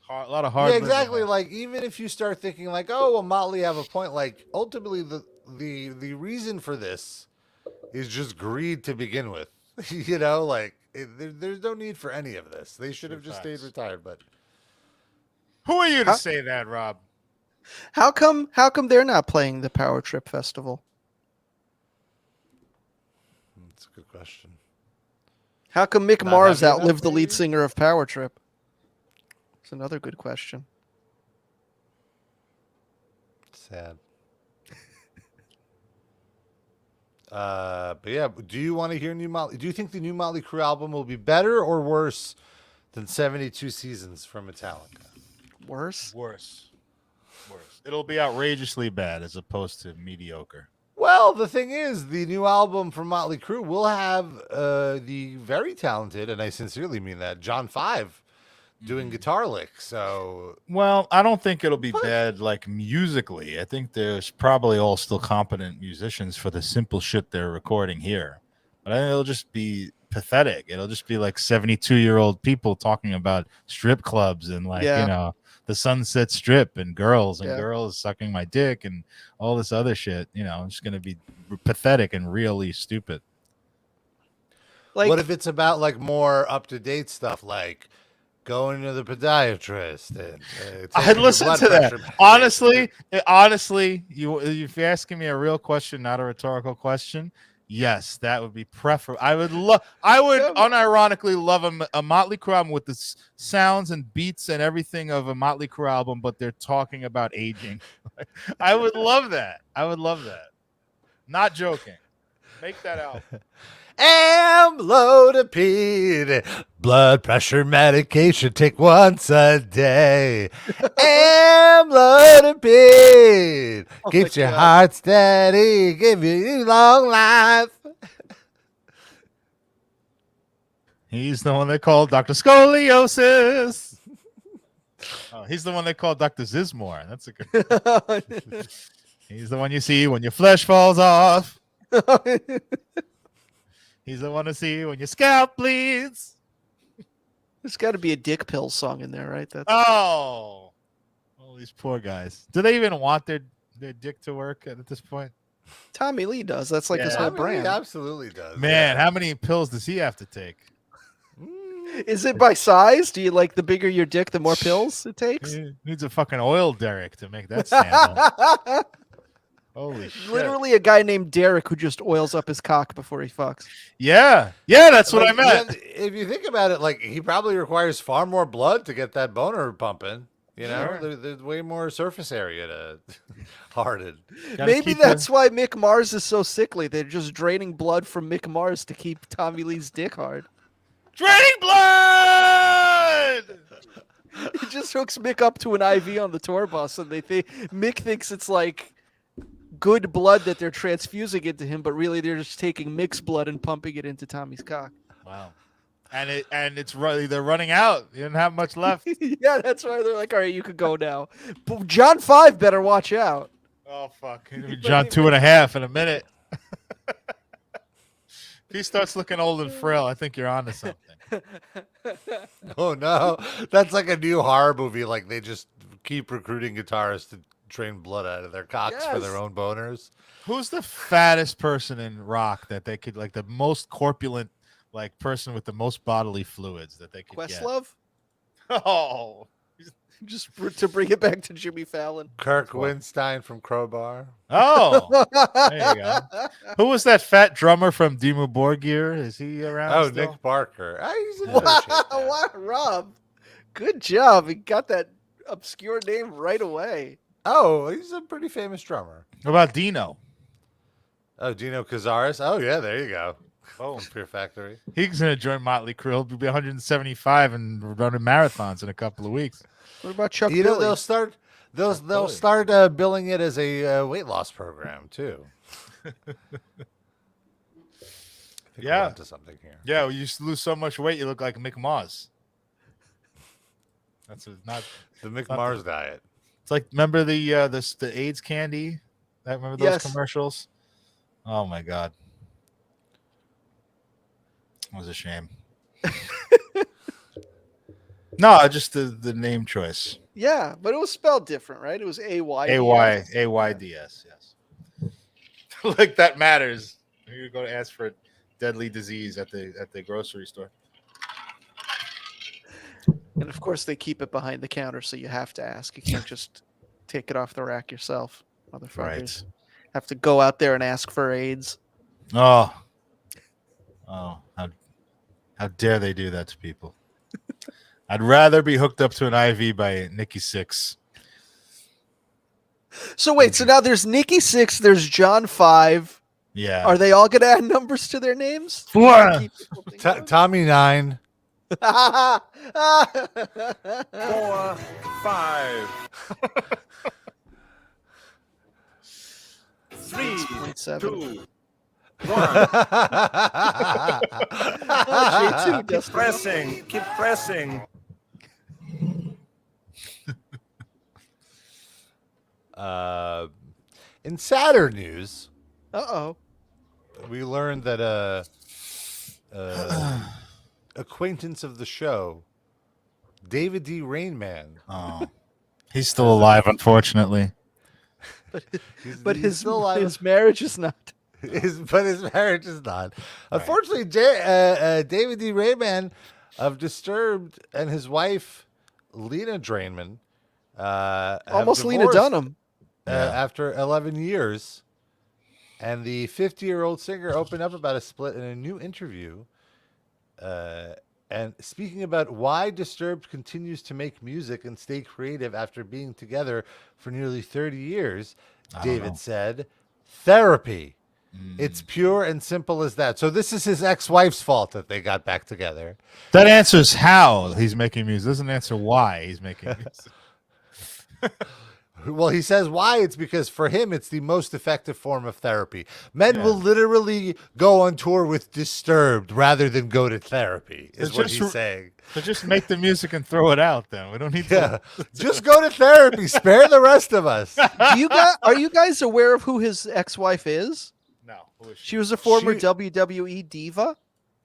A lot of hard. Yeah, exactly. Like even if you start thinking like, oh, well, Motley have a point. Like ultimately, the reason for this is just greed to begin with. You know, like there's no need for any of this. They should have just stayed retired. But Who are you to say that, Rob? How come they're not playing the Power Trip Festival? that's a good question. How come Mick Not Mars heavy enough, outlived the lead maybe? singer of Power Trip? It's another good question. Sad. But yeah, do you want to hear new Motley? Do you think the new Motley Crue album will be better or worse than 72 Seasons from Metallica? Worse? Worse. It'll be outrageously bad as opposed to mediocre. Well, the thing is, the new album from Motley Crue will have the very talented, and I sincerely mean that, John Five doing guitar licks. So, Well, I don't think it'll be bad like musically. I think there's probably all still competent musicians for the simple shit they're recording here. But I think it'll just be pathetic. It'll just be like 72-year-old people talking about strip clubs and like, Yeah. you know, the Sunset Strip and girls Yeah. girls sucking my dick and all this other shit. You know, it's going to be pathetic and really stupid. Like, what if it's about like more up to date stuff, like going to the podiatrist? And, I'd taking your listen blood to that. pressure. Honestly, if you're asking me a real question, not a rhetorical question, yes, that would be preferable. I would unironically love a Motley Crue album with the sounds and beats and everything of a Motley Crue album, but they're talking about aging. I would love that. Not joking. Make that album. Amlodipine, blood pressure medication, take once a day. Amlodipine keeps your heart steady, give you long life. He's the one they called Dr. Scoliosis. Oh, he's the one they called Dr. Zizmore. That's a good one. He's the one you see when your flesh falls off. He's the one to see when your scalp bleeds. there's got to be a Dick Pill song in there, right? That's Oh, these poor guys. Do they even want their dick to work at this point? Tommy Lee does. That's like his Yeah. whole I mean, brand. he absolutely does. Man, how many pills does he have to take? Is it by size? Do you like the bigger your dick, the more pills it takes? He needs a fucking oil derrick to make that stand. Holy shit. Literally a guy named Derek who just oils up his cock before he fucks. Yeah, that's what I Like, meant. yeah, if you think about it, like he probably requires far more blood to get that boner pumping. You know, Sure. there's way more surface area to harden. Gotta Maybe keep that's why Mick Mars is so sickly. They're just draining blood from Mick Mars to keep Tommy Lee's dick hard. draining blood. He just hooks Mick up to an IV on the tour bus, and Mick thinks it's like good blood that they're transfusing into him, but really they're just taking Mick's blood and pumping it into Tommy's cock. Wow. And it's really they're running out. You don't have much left. Yeah, that's why they're like, all right, you could go now. But John 5 better watch out. Oh fuck. John 2.5 in a minute. If he starts looking old and frail, I think you're onto something. Oh no, that's like a new horror movie. Like they just keep recruiting guitarists to drain blood out of their cocks for their Yes. own boners. Who's the fattest person in rock that they could like the most corpulent like person with the most bodily fluids that they could get? Questlove? Oh. Just to bring it back to Jimmy Fallon. Kirk Cool. Winstein from Crowbar. Oh. There you go. Who was that fat drummer from Dimmu Borgir? Is he around? Oh, still? Nick Barker. He's in Wow. better shape now. Wow, Rob. Good job. He got that obscure name right away. Oh, he's a pretty famous drummer. What about Dino? Oh, Dino Cazares. Oh, yeah, there you go. Oh, Fear Factory. he's going to join Motley Crue. He'll be 175 and running marathons in a couple of weeks. What about Chuck You know, Billy? they'll start Billy. billing it as a weight loss program too. I think Yeah. we're onto something here. Yeah, well, you used to lose so much weight, you look like Mick Mars. Not. The Mick Not Mars diet. It's like remember the AIDS candy? Remember those Yes. commercials? Oh my god, it was a shame. No, just the name choice. Yeah, but it was spelled different, right? It was A-Y. AYDS. Yes. like that matters. You go to ask for a deadly disease at the grocery store. And of course, they keep it behind the counter, so you have to ask. You can't just take it off the rack yourself, motherfuckers. Right. Have to go out there and ask for AIDS. Oh, how dare they do that to people? I'd rather be hooked up to an IV by Nikki Sixx. So wait, so now there's Nikki Sixx, there's John 5. Yeah. Are they all going to add numbers to their names? Four. Tommy 9. 4, 5, 3, 6.7. 2, 1. J2, Keep pressing. Keep pressing. In sadder news, Uh-oh. we learned that acquaintance of the show, David D. Rainman. Oh, he's still alive, unfortunately. But he's his still alive. his marriage is not. But his marriage is not. Unfortunately, David D. Rainman of Disturbed and his wife, Lena Drainman, Almost Lena Dunham. After 11 years. And the 50-year-old singer opened up about a split in a new interview. And speaking about why Disturbed continues to make music and stay creative after being together for nearly 30 years, David said, therapy. It's pure and simple as that. So this is his ex-wife's fault that they got back together. That answers how he's making music. Doesn't answer why he's making music. Well, he says why. It's because for him, it's the most effective form of therapy. Men will literally go on tour with Disturbed rather than go to therapy, is what he's saying. So just make the music and throw it out then. We don't need to. Just go to therapy. Spare the rest of us. Are you guys aware of who his ex-wife is? No. Who is She was a former WWE diva.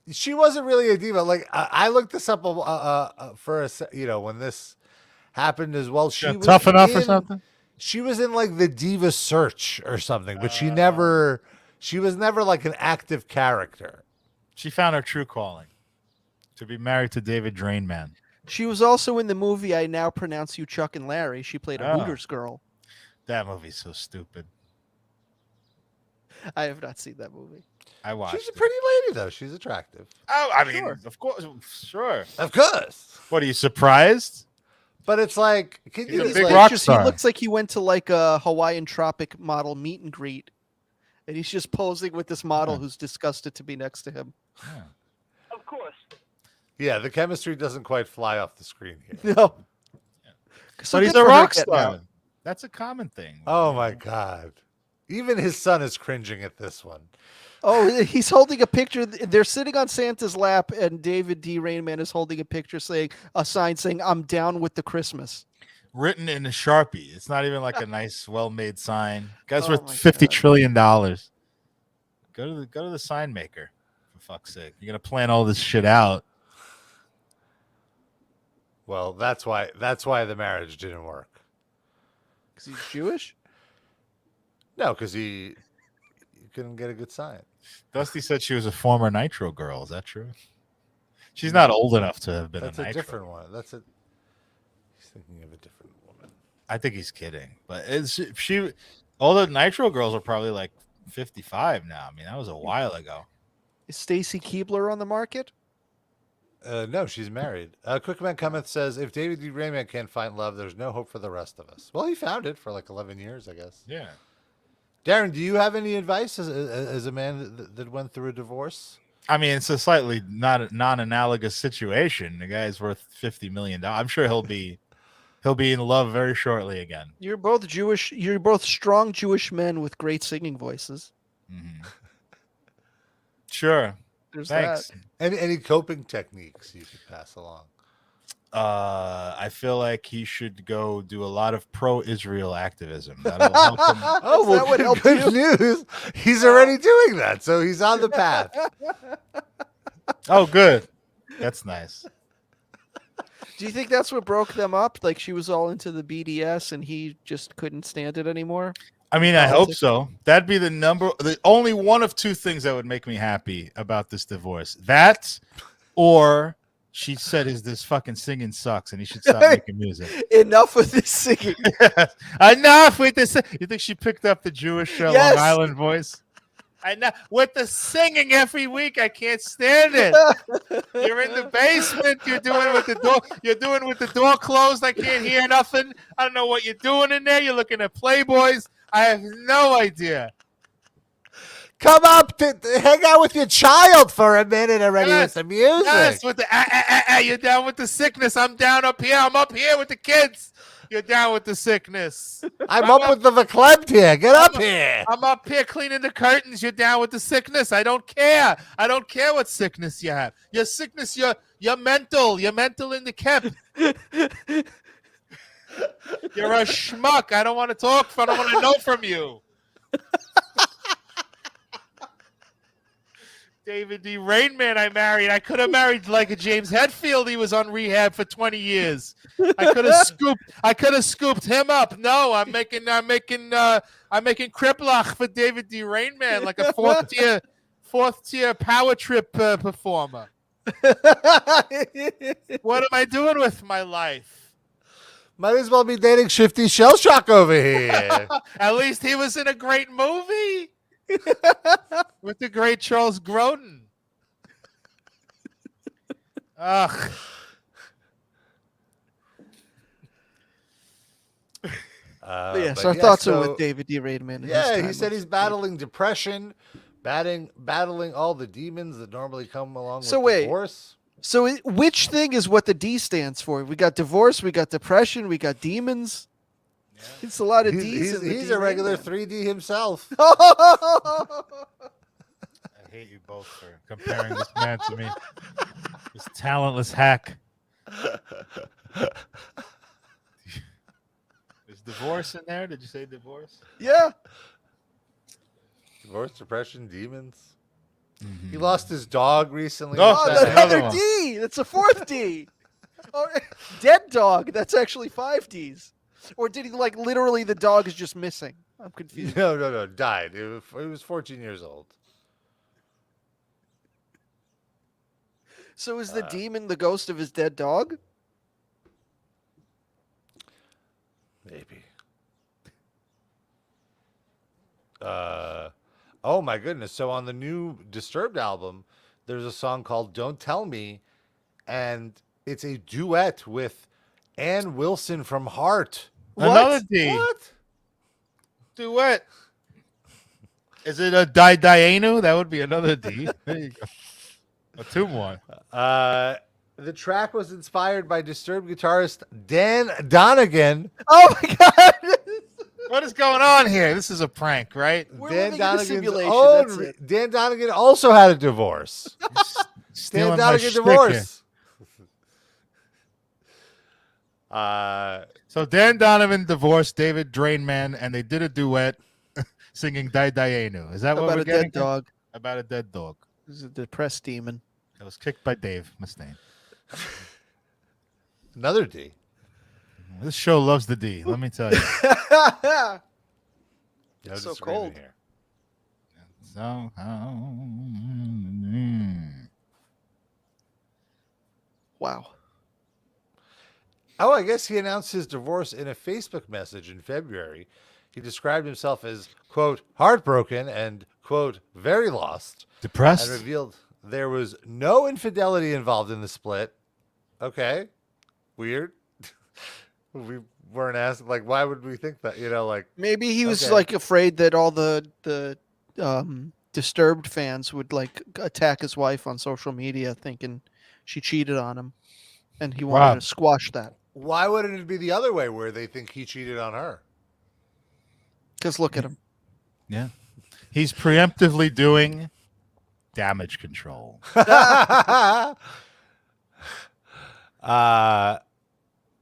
She wasn't really a diva. Like I looked this up for when this happened as well. She was Tough Enough or something. She was in like the Diva Search or something, but she was never like an active character. She found her true calling, to be married to David Drainman. She was also in the movie I Now Pronounce You Chuck and Larry. She played a Hooters girl. That movie's so stupid. I have not seen that movie. I watched She's a pretty lady, though. She's attractive. Oh, I mean, of course, sure. Of course. What, are you surprised? But it's like, He's a He's big like, rock he star. looks like he went to like a Hawaiian Tropic model meet and greet, and he's just posing with this model who's disgusted to be next to him. Yeah. Of course. yeah, the chemistry doesn't quite fly off the screen here. No. But he's a rock star. That's a common thing. Oh my God. Even his son is cringing at this one. Oh, he's holding a picture. They're sitting on Santa's lap, and David D. Rainman is holding a sign saying, "I'm down with the Christmas." Written in a Sharpie. It's not even like a nice, well-made sign. Guy's Oh worth my $50 God. trillion. Go to the sign maker, for fuck's sake. You're gonna plan all this shit out. Well, that's why the marriage didn't work. Because he's Jewish? No, because he couldn't get a good sign. Dusty said she was a former Nitro girl. Is that true? She's not old enough to have been That's a a Nitro. different one. He's thinking of a different woman. I think he's kidding. But all the Nitro girls are probably like 55 now. I mean, that was a while ago. Is Stacy Keebler on the market? No, she's married. Quickman Cometh says, if David D. Rainman can't find love, there's no hope for the rest of us. Well, he found it for like 11 years, I guess. Yeah. Darren, do you have any advice as a man that went through a divorce? I mean, it's a slightly non-analogous situation. The guy's worth $50 million. I'm sure he'll be in love very shortly again. You're both Jewish. You're both strong Jewish men with great singing voices. Mm-hmm. Sure. There's Thanks. that. Any coping techniques you could pass along? I feel like he should go do a lot of pro-Israel activism. That'll help him. Oh, well, that would help good news. He's already doing that, so he's on the path. Oh, good. That's nice. Do you think that's what broke them up? Like she was all into the BDS and he just couldn't stand it anymore? I mean, I hope so. That'd be the only one of two things that would make me happy about this divorce. That, or she said this fucking singing sucks and he should stop making music. Enough with this singing. Enough with this. You think she picked up the Jewish Long Island voice? With the singing every week, I can't stand it. You're in the basement. You're doing with the door. You're doing with the door closed. I can't hear nothing. I don't know what you're doing in there. You're looking at Playboys. I have no idea. Come up to hang out with your child for a minute already with some music. Yes, with the you're down with the sickness. I'm down up here. I'm up here with the kids. You're down with the sickness. I'm up with the verklempt here. Get up here. I'm up here cleaning the curtains. You're down with the sickness. I don't care. I don't care what sickness you have. Your sickness, you're mental. You're mental in the camp. You're a schmuck. I don't want to talk. I don't want to know from you. David D. Rainman, I married. I could have married like a James Hetfield. He was on rehab for 20 years. I could have scooped him up. No, I'm making Kriplach for David D. Rainman, like a fourth tier power trip performer. What am I doing with my life? Might as well be dating Shifty Shell Shock over here. At least he was in a great movie. With the great Charles Grodin. Ugh. Yes, our thoughts are with David D. Rainman. Yeah, he said he's battling depression, battling all the demons that normally come along with divorce. So which thing is what the D stands for? We got divorce, we got depression, we got demons. Yeah. It's a lot of D's. He's a regular 3D himself. I hate you both for comparing this man to me. This talentless hack. Is divorce in there? Did you say divorce? Yeah. Divorce, depression, demons. Mm-hmm. He lost his dog recently. Oh, that's another D. That's a fourth D. Oh, dead dog. That's actually 5 Ds. Or did he literally the dog is just missing? I'm confused. No. Died. He was 14 years old. So is the demon the ghost of his dead dog? Maybe. Oh my goodness. So on the new Disturbed album, there's a song called Don't Tell Me, and it's a duet with Ann Wilson from Heart. What? Another D. What? Duet. Is it a Dianu? That would be another D. There you go. A 2 more. The track was inspired by Disturbed guitarist Dan Donegan. Oh my God. What is going on here? This is a prank, right? Dan Donegan also had a divorce. Dan Donegan divorce. So Dan Donovan divorced David Drainman, and they did a duet singing Dianu. Is that what we're getting? Dead dog. About a dead dog. This is a depressed demon. It was kicked by Dave Mustaine. Another D. This show loves the D, let me tell you. It's so cold. Here. So, wow. Oh, I guess he announced his divorce in a Facebook message in February. He described himself as, quote, heartbroken and, quote, very lost. Depressed? And revealed there was no infidelity involved in the split. Okay. Weird. We weren't asked, why would we think that? Maybe he was afraid that all the Disturbed fans would attack his wife on social media thinking she cheated on him. And he wanted to squash that. Why wouldn't it be the other way where they think he cheated on her? Because look at him. Yeah. He's preemptively doing damage control.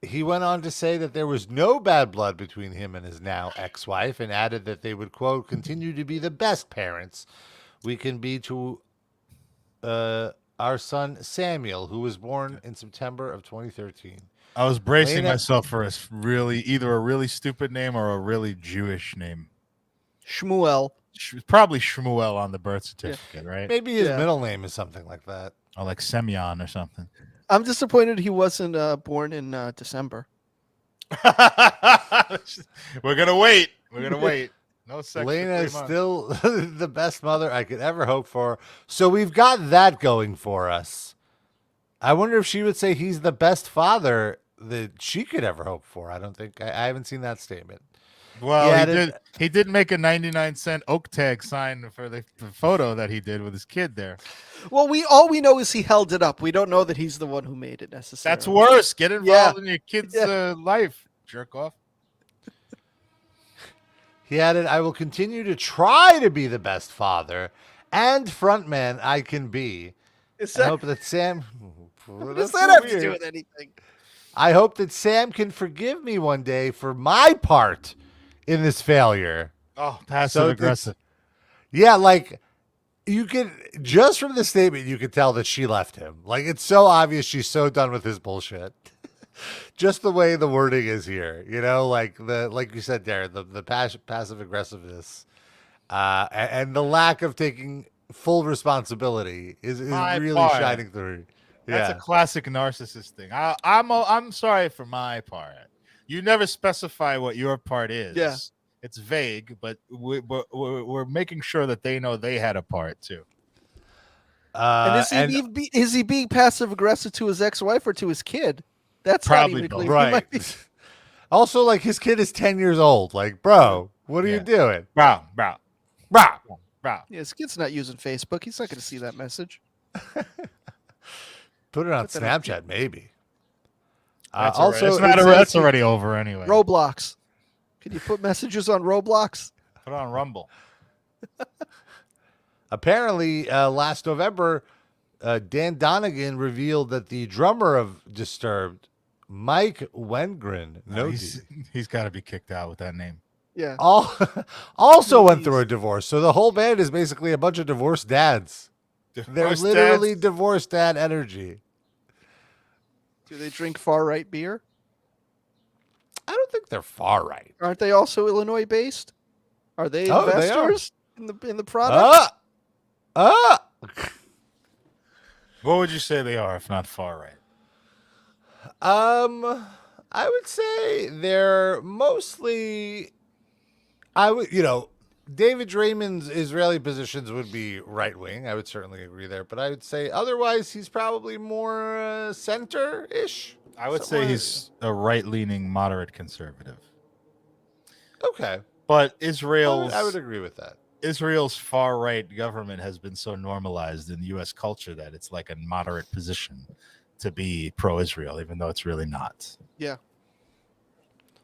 He went on to say that there was no bad blood between him and his now ex-wife, and added that they would, quote, continue to be the best parents we can be to our son Samuel, who was born in September of 2013. I was bracing myself for either a really stupid name or a really Jewish name. Shmuel. Probably Shmuel on the birth certificate, right? Maybe his Yeah. middle name is something like that. Or like Semyon or something. I'm disappointed he wasn't born in December. We're gonna wait. We're gonna wait. No sex. Lena for 3 is months. still the best mother I could ever hope for. So we've got that going for us. I wonder if she would say he's the best father that she could ever hope for. I don't think I haven't seen that statement. Well, Yeah, he did make a 99-cent oak tag sign for the photo that he did with his kid there. Well, all we know is he held it up. We don't know that he's the one who made it necessarily. That's worse. Get involved in your kid's life. Jerk off. He added, I will continue to try to be the best father and frontman I can be. I hope that Sam... What does that have to do with anything? I hope that Sam can forgive me one day for my part in this failure. Oh, passive aggressive. Yeah, like you could just from the statement you could tell that she left him. Like it's so obvious she's so done with his bullshit. Just the way the wording is here, you know, like you said, Darren, the passive aggressiveness, and the lack of taking full responsibility is really shining through. That's a classic narcissist thing. I'm sorry for my part. You never specify what your part is. Yeah. It's vague, but we're making sure that they know they had a part too. And is he being passive aggressive to his ex-wife or to his kid? That's probably not even right. Also, like his kid is 10 years old. Like, bro, what are you doing? Bro. Yeah, his kid's not using Facebook. He's not going to see that message. Put it on Snapchat, maybe. That's also, already over anyway. Roblox. Can you put messages on Roblox? Put on Rumble. Apparently, last November, Dan Donegan revealed that the drummer of Disturbed, Mike Wengren, he's got to be kicked out with that name. Yeah. Also went through a divorce. So the whole band is basically a bunch of divorced dads. They're literally divorced dad energy. Do they drink far right beer? I don't think they're far right. Aren't they also Illinois based? Are they investors in the product? What would you say they are, if not far right? I would say they're mostly. David Draymond's Israeli positions would be right wing. I would certainly agree there, but I would say otherwise he's probably more center-ish. I would say he's a right-leaning moderate conservative. Okay, but Israel's I would agree with that. Israel's far-right government has been so normalized in the U.S. culture that it's like a moderate position to be pro-Israel, even though it's really not. Yeah.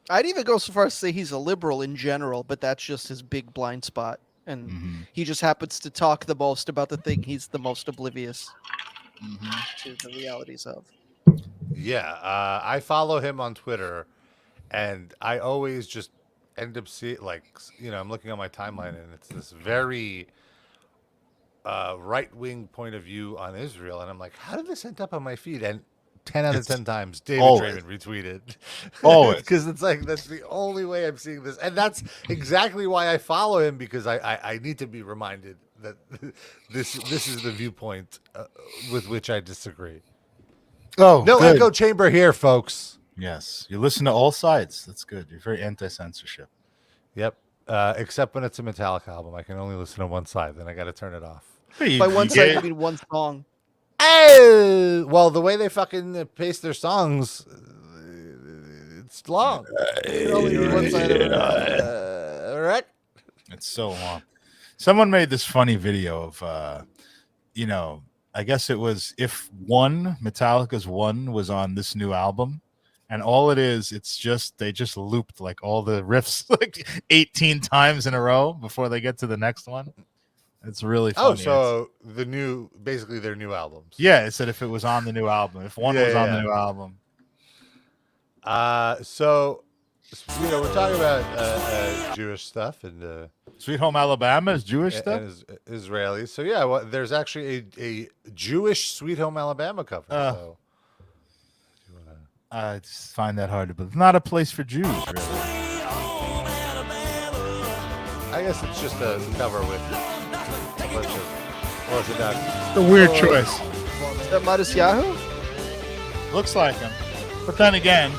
I'd even go so far as to say he's a liberal in general, but that's just his big blind spot. And he just happens to talk the most about the thing he's the most oblivious to the realities of. Yeah, I follow him on Twitter, and I always just end up seeing, I'm looking on my timeline, and it's this very right-wing point of view on Israel, and I'm like, how did this end up on my feed? And 10 out of 10 times, David Draymond retweeted. Always. Because it's like, that's the only way I'm seeing this. And that's exactly why I follow him, because I need to be reminded that this is the viewpoint with which I disagree. Oh, no good. echo chamber here, folks. Yes. You listen to all sides. That's good. You're very anti-censorship. Yep. Except when it's a Metallica album. I can only listen to one side, then I got to turn it off. By one side, I mean one song. Oh, well, the way they fucking paste their songs, it's long. Right? It's so long. Someone made this funny video of, I guess it was if Metallica's One was on this new album. And all it is, they just looped like all the riffs like 18 times in a row before they get to the next one. It's really funny. Oh, so basically their new albums. Yeah, it said if it was on the new album, if one was on the new album. So, we're talking about Jewish stuff and Sweet Home Alabama is Jewish stuff? And Israeli. So, yeah, there's actually a Jewish Sweet Home Alabama cover. So. I just find that hard to believe. It's not a place for Jews, really. guess it's just a cover with a bunch of Orthodox. The weird choice. Is that Modest Yahoo? Looks like him. But then again,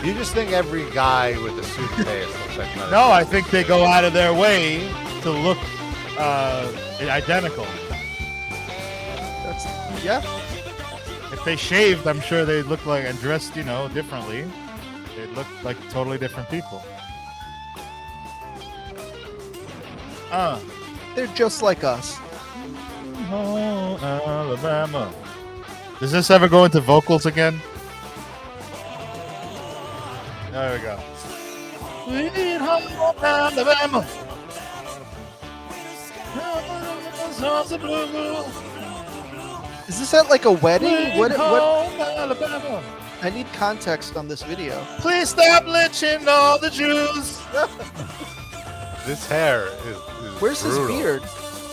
You just think every guy with a suitcase looks like Metallica. no, I think they go out of their way to look identical. Yeah. If they shaved, I'm sure they'd look like and dressed, differently. They'd look like totally different people. They're just like us. Oh, Alabama. Does this ever go into vocals again? There we go. Sweet home Alabama. Is this at like a wedding? What? Alabama. I need context on this video. Please stop lynching all the Jews. This hair is Where's brutal. his beard?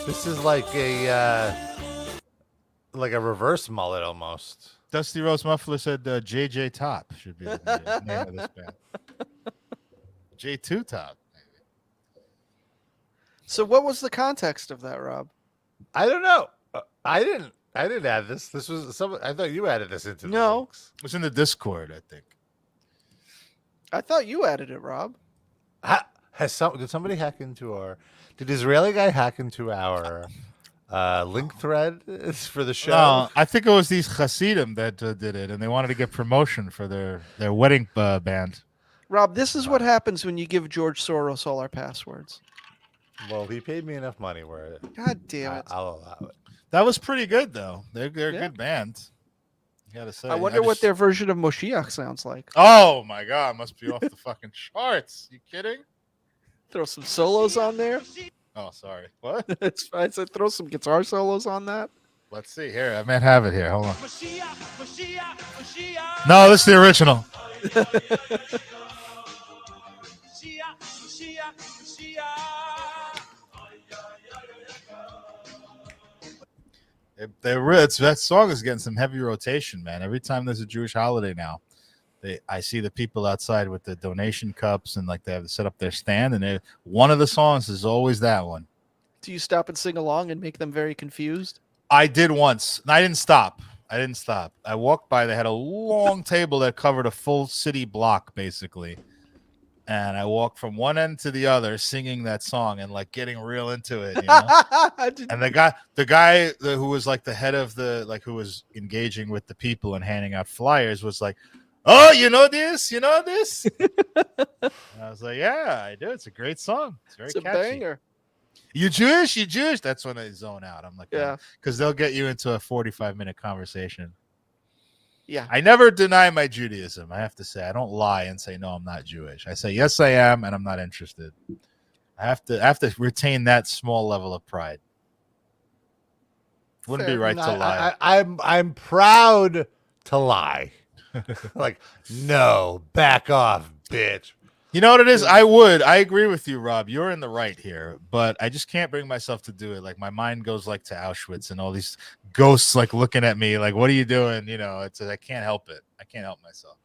This is like a reverse mullet almost. Dusty Rose Muffler said JJ Top should be the name of this band. J2 Top. So what was the context of that, Rob? I don't know. I didn't add this. This was I thought you added this into the No. links. It was in the Discord, I think. I thought you added it, Rob. Did somebody hack into our? Did Israeli guy hack into our link thread for the show? No, I think it was these Hasidim that did it, and they wanted to get promotion for their wedding band. Rob, this is what happens when you give George Soros all our passwords. Well, he paid me enough money where God damn it. I'll allow it. That was pretty good, though. They're a Yeah. good band. You gotta say. I wonder what their version of Moshiach sounds like. Oh my God, must be off the fucking charts. You kidding? Throw some solos on there. Oh, sorry. What? It's fine. I said throw some guitar solos on that. Let's see. Here, I might have it here. Hold on. No, this is the original. That song is getting some heavy rotation, man. Every time there's a Jewish holiday now, I see the people outside with the donation cups and like they have to set up their stand, and one of the songs is always that one. Do you stop and sing along and make them very confused? I did once. And I didn't stop. I walked by. They had a long table that covered a full city block, basically. And I walked from one end to the other singing that song and like getting real into it, you know? And the guy who was like the head of who was engaging with the people and handing out flyers was like, "Oh, you know this? And I was like, "Yeah, I do. It's a great song. It's very catchy. Banger. You Jewish? You Jewish?" That's when I zone out. I'm like, yeah, because they'll get you into a 45-minute conversation. Yeah. I never deny my Judaism. I have to say, I don't lie and say, no, I'm not Jewish. I say, yes, I am, and I'm not interested. I have to retain that small level of pride. Wouldn't be right to lie. I'm proud to lie. Like, no, back off, bitch. You know what it is? I agree with you, Rob. You're in the right here, but I just can't bring myself to do it. Like my mind goes like to Auschwitz and all these ghosts like looking at me like, what are you doing? You know, I can't help it. I can't help myself.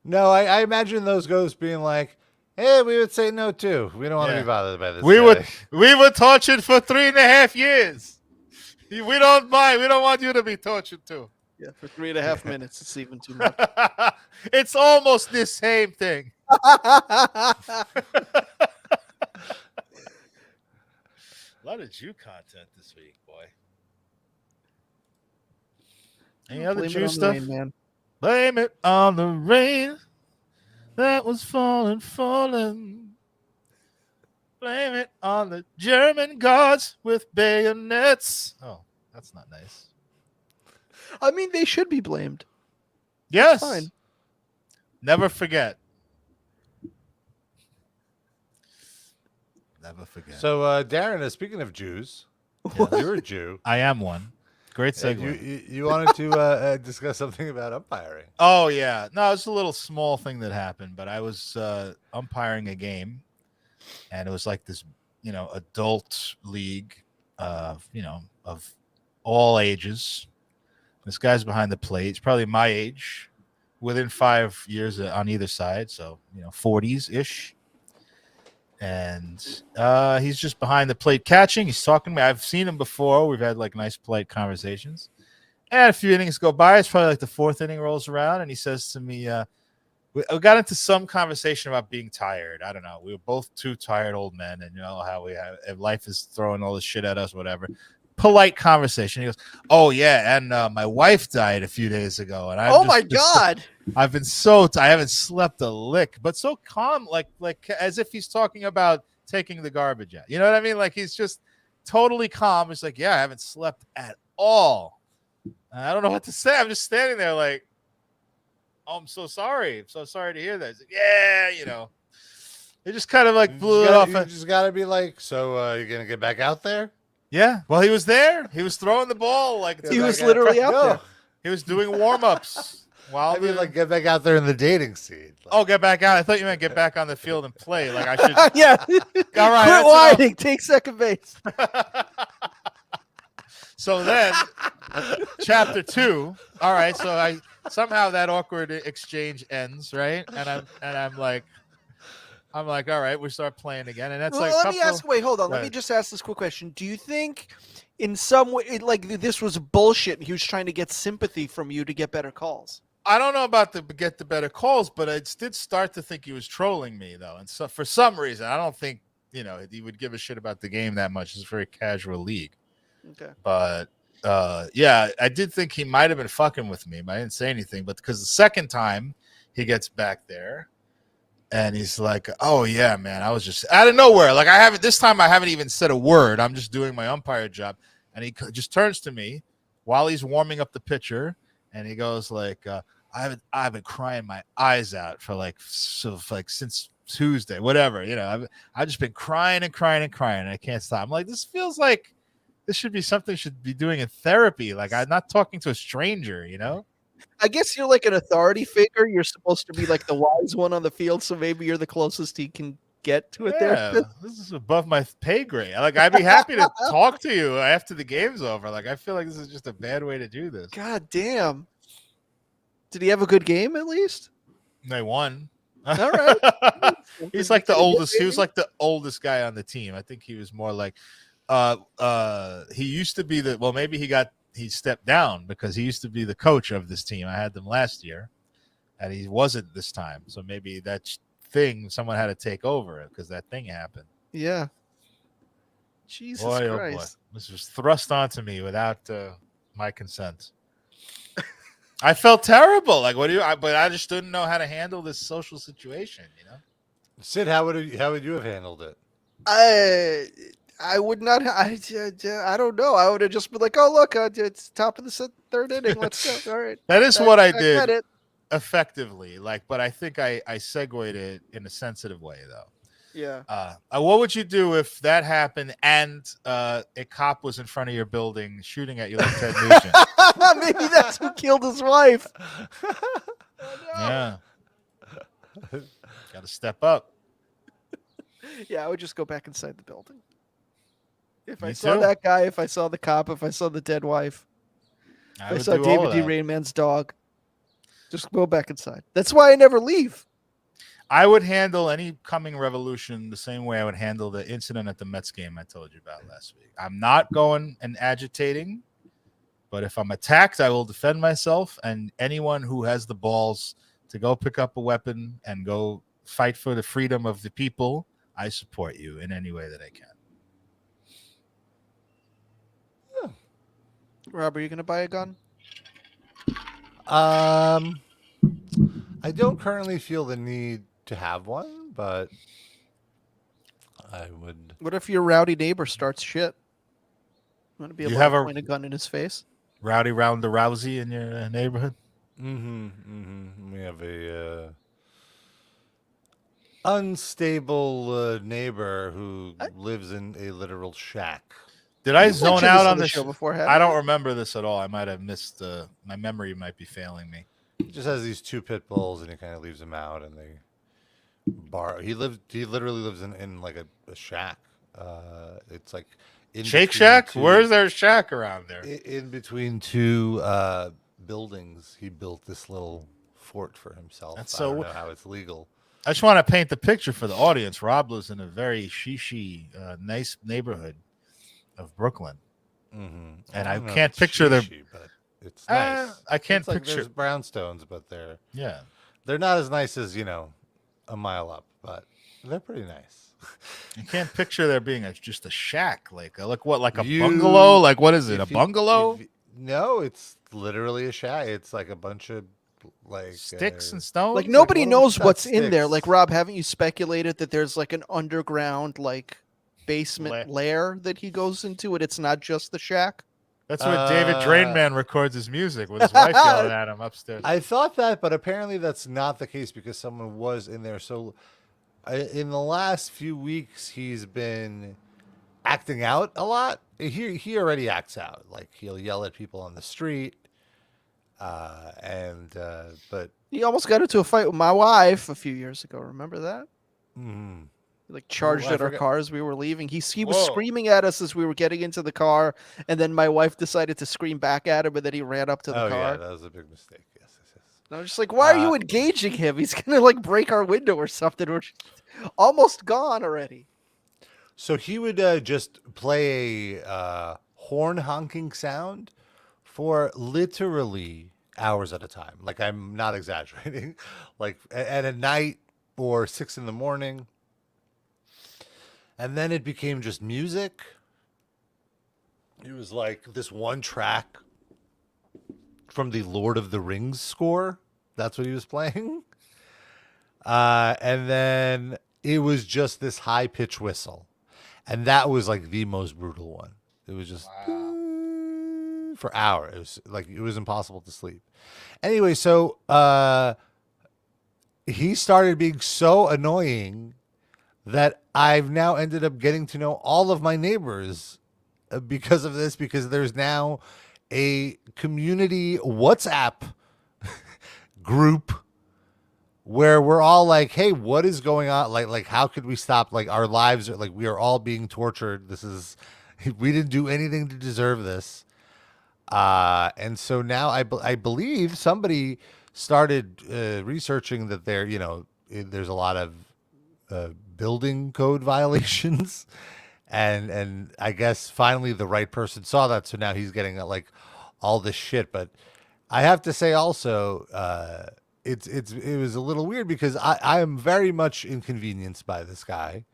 No, I imagine those ghosts being like, hey, we would say no too. We don't want to be bothered by this. We were tortured for 3.5 years. We don't mind. We don't want you to be tortured too. Yeah, for 3.5 minutes. It's even too much. It's almost the same thing. A lot of Jew content this week, boy. Any other Jew stuff? Rain, man. Blame it on the rain that was falling. Blame it on the German guards with bayonets. Oh, that's not nice. I mean, they should be blamed. Yes. Fine. Never forget. Never forget. So, Darren, speaking of Jews, you're a Jew. I am one. Great segue. You wanted to discuss something about umpiring. Oh, yeah. No, it's a little small thing that happened, but I was umpiring a game, and it was like this, adult league, of all ages. This guy's behind the plate. He's probably my age, within 5 years on either side, so 40s-ish. and he's just behind the plate catching. He's talking to me. I've seen him before. We've had like nice, polite conversations. And a few innings go by. It's probably like the fourth inning rolls around, and he says to me, we got into some conversation about being tired. I don't know. We were both two tired old men, and you know how we have life is throwing all this shit at us, whatever. Polite conversation. He goes, "Oh yeah, and my wife died a few days ago, and my God, I've been I haven't slept a lick, but so calm, like as if he's talking about taking the garbage out. You know what I mean? Like he's just totally calm. He's like, yeah, I haven't slept at all. And I don't know what to say. I'm just standing there like, oh, I'm so sorry. I'm so sorry to hear that. He's like, yeah, you know. It just kind of like blew it off. You just got to be like, so you're going to get back out there? Yeah. Well, he was there. He was throwing the ball. Like he was literally out there. He was doing warm-ups. I mean, like, get back out there in the dating scene. Like, oh, get back out. I thought you meant get back on the field and play. Like, I should. Yeah. All right. Quit whining. Take second base. So then, chapter 2. All right. So somehow that awkward exchange ends, right? And I'm like, all right, we start playing again. And that's let me ask, wait, hold on. Let me just ask this quick question. Do you think in some way, like this was bullshit and he was trying to get sympathy from you to get better calls? I don't know about get the better calls, but I did start to think he was trolling me, though. And so for some reason, I don't think, he would give a shit about the game that much. It's a very casual league. Okay. But, yeah, I did think he might have been fucking with me, but I didn't say anything. But because the second time he gets back there and he's like, oh, yeah, man, I was just out of nowhere. Like, this time I haven't even said a word. I'm just doing my umpire job. And he just turns to me while he's warming up the pitcher. And he goes like, I've been crying my eyes out for since Tuesday, whatever. I've just been crying and crying and crying. And I can't stop. I'm like, this feels like this should be something I should be doing in therapy. Like I'm not talking to a stranger, I guess you're like an authority figure. You're supposed to be like the wise one on the field. So maybe you're the closest he can get to a therapist. This is above my pay grade. Like I'd be happy to talk to you after the game's over. Like I feel like this is just a bad way to do this. God damn. Did he have a good game at least? They won. All right. He's like the oldest. He was like the oldest guy on the team. I think he was more like he used to be maybe he stepped down because he used to be the coach of this team. I had them last year and he wasn't this time. So maybe that thing someone had to take over because that thing happened. Yeah. Jesus Christ. Oh boy. This was thrust onto me without my consent. I felt terrible. Like, but I just didn't know how to handle this social situation, Sid, how would you have handled it? I would not. I don't know. I would have just been like, "Oh, look, it's top of the third inning. Let's go." All right. That is what I did effectively. But I think I segued it in a sensitive way, though. Yeah. What would you do if that happened and a cop was in front of your building shooting at you like Ted Nugent? Maybe that's who killed his wife. Oh, no. Yeah. Got to step up. Yeah, I would just go back inside the building. If I saw that guy, if I saw the cop, if I saw the dead wife, if I saw David D. Rainman's dog, just go back inside. That's why I never leave. I would handle any coming revolution the same way I would handle the incident at the Mets game I told you about last week. I'm not going and agitating, but if I'm attacked, I will defend myself. And anyone who has the balls to go pick up a weapon and go fight for the freedom of the people, I support you in any way that I can. Rob, are you going to buy a gun? I don't currently feel the need to have one, but I would. What if your rowdy neighbor starts shit? Want to be able to point a gun in his face? Rowdy Round the Rousey in your neighborhood? We have a unstable neighbor who lives in a literal shack. Did I zone out on the show before? I don't remember this at all. I might have missed. My memory might be failing me. He just has these 2 pit bulls, and he kind of leaves them out, and they borrow. He literally lives in like a shack. It's like Shake Shack. Where's there a shack around there? In between 2 buildings, he built this little fort for himself. I don't know how it's legal. I just want to paint the picture for the audience. Rob lives in a very nice neighborhood of Brooklyn, and I can't picture their. But it's nice. I can't it's like picture there's brownstones, but they're not as nice as a mile up, but they're pretty nice. I can't picture there being just a shack, like a bungalow. Like what is it? A bungalow? No, it's literally a shack. It's like a bunch of like sticks and stones. Like nobody like, knows what's in sticks. there. Like Rob, haven't you speculated that there's like an underground like basement lair that he goes into, and it's not just the shack? That's where David Rainman records his music with his wife yelling at him upstairs. I thought that, but apparently that's not the case because someone was in there. So in the last few weeks, he's been acting out a lot. He already acts out. Like he'll yell at people on the street. But he almost got into a fight with my wife a few years ago. Remember that? Mm-hmm. He, like charged at our car as we were leaving. He was screaming at us as we were getting into the car, and then my wife decided to scream back at him, and then he ran up to the car. Yeah, that was a big mistake. Yes. And I was just like, why are you engaging him? He's gonna like break our window or something. We're almost gone already. So he would just play a horn honking sound for literally hours at a time. Like I'm not exaggerating. Like at night or 6 a.m. And then it became just music. It was like this one track from the Lord of the Rings score. That's what he was playing. And then it was just this high pitch whistle. And that was like the most brutal one. It was just for hours. It was impossible to sleep. Anyway, so he started being so annoying that I've now ended up getting to know all of my neighbors because of this, because there's now a community WhatsApp group where we're all like, hey, what is going on? Like, how could we stop? Like, our lives are like, we are all being tortured. We didn't do anything to deserve this. And so now I believe somebody started researching that there's a lot of building code violations. And I guess finally the right person saw that. So now he's getting like all this shit. But I have to say also, it was a little weird because I am very much inconvenienced by this guy.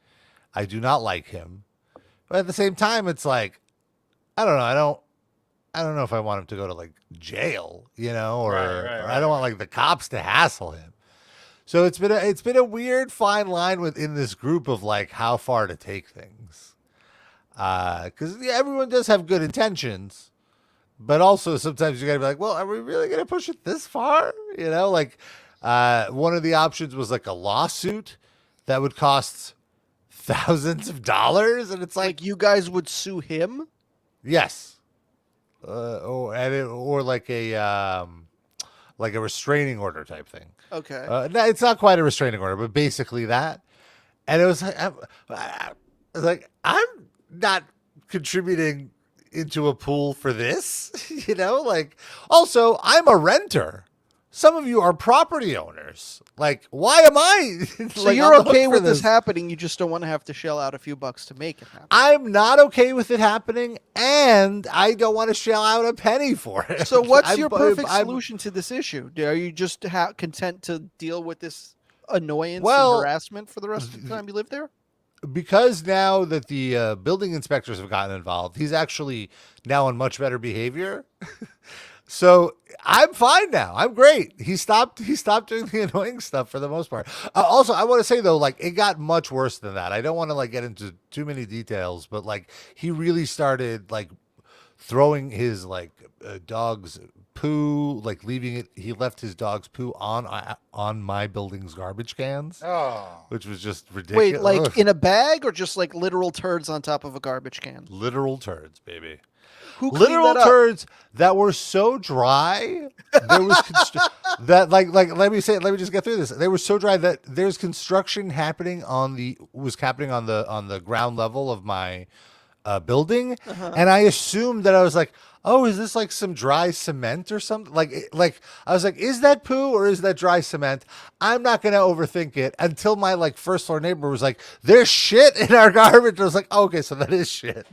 I do not like him. But at the same time, it's like, I don't know. I don't know if I want him to go to like jail, or I don't want like the cops to hassle him. So it's been a weird fine line within this group of like how far to take things. Because everyone does have good intentions, but also sometimes you gotta be like, well, are we really gonna push it this far? One of the options was like a lawsuit that would cost thousands of dollars, and it's like you guys would sue him? Yes. Or like a restraining order type thing. Okay. No, it's not quite a restraining order, but basically that. And it was like, I'm not contributing into a pool for this, also I'm a renter. Some of you are property owners. Like, why am I? So you're okay with this happening. You just don't want to have to shell out a few bucks to make it happen. I'm not okay with it happening, and I don't want to shell out a penny for it. So what's your perfect solution to this issue? Are you just content to deal with this annoyance and harassment for the rest of the time you live there? Because now that the building inspectors have gotten involved, he's actually now on much better behavior. So I'm fine now. I'm great. He stopped doing the annoying stuff for the most part. Also, I want to say though, like it got much worse than that. I don't want to like get into too many details, but like he really started like throwing his like dog's poo, like leaving it. He left his dog's poo on my building's garbage cans. Oh, which was just ridiculous. Wait, like in a bag or just like literal turds on top of a garbage can? Literal turds, baby. Literal turds that were so dry. There was that like let me just get through this. They were so dry that there's construction happening on the ground level of my building, and I assumed that I was like, oh, is this like some dry cement or something? Like I was like, is that poo or is that dry cement? I'm not gonna overthink it until my like first floor neighbor was like, there's shit in our garbage. I was like, oh, okay, so that is shit.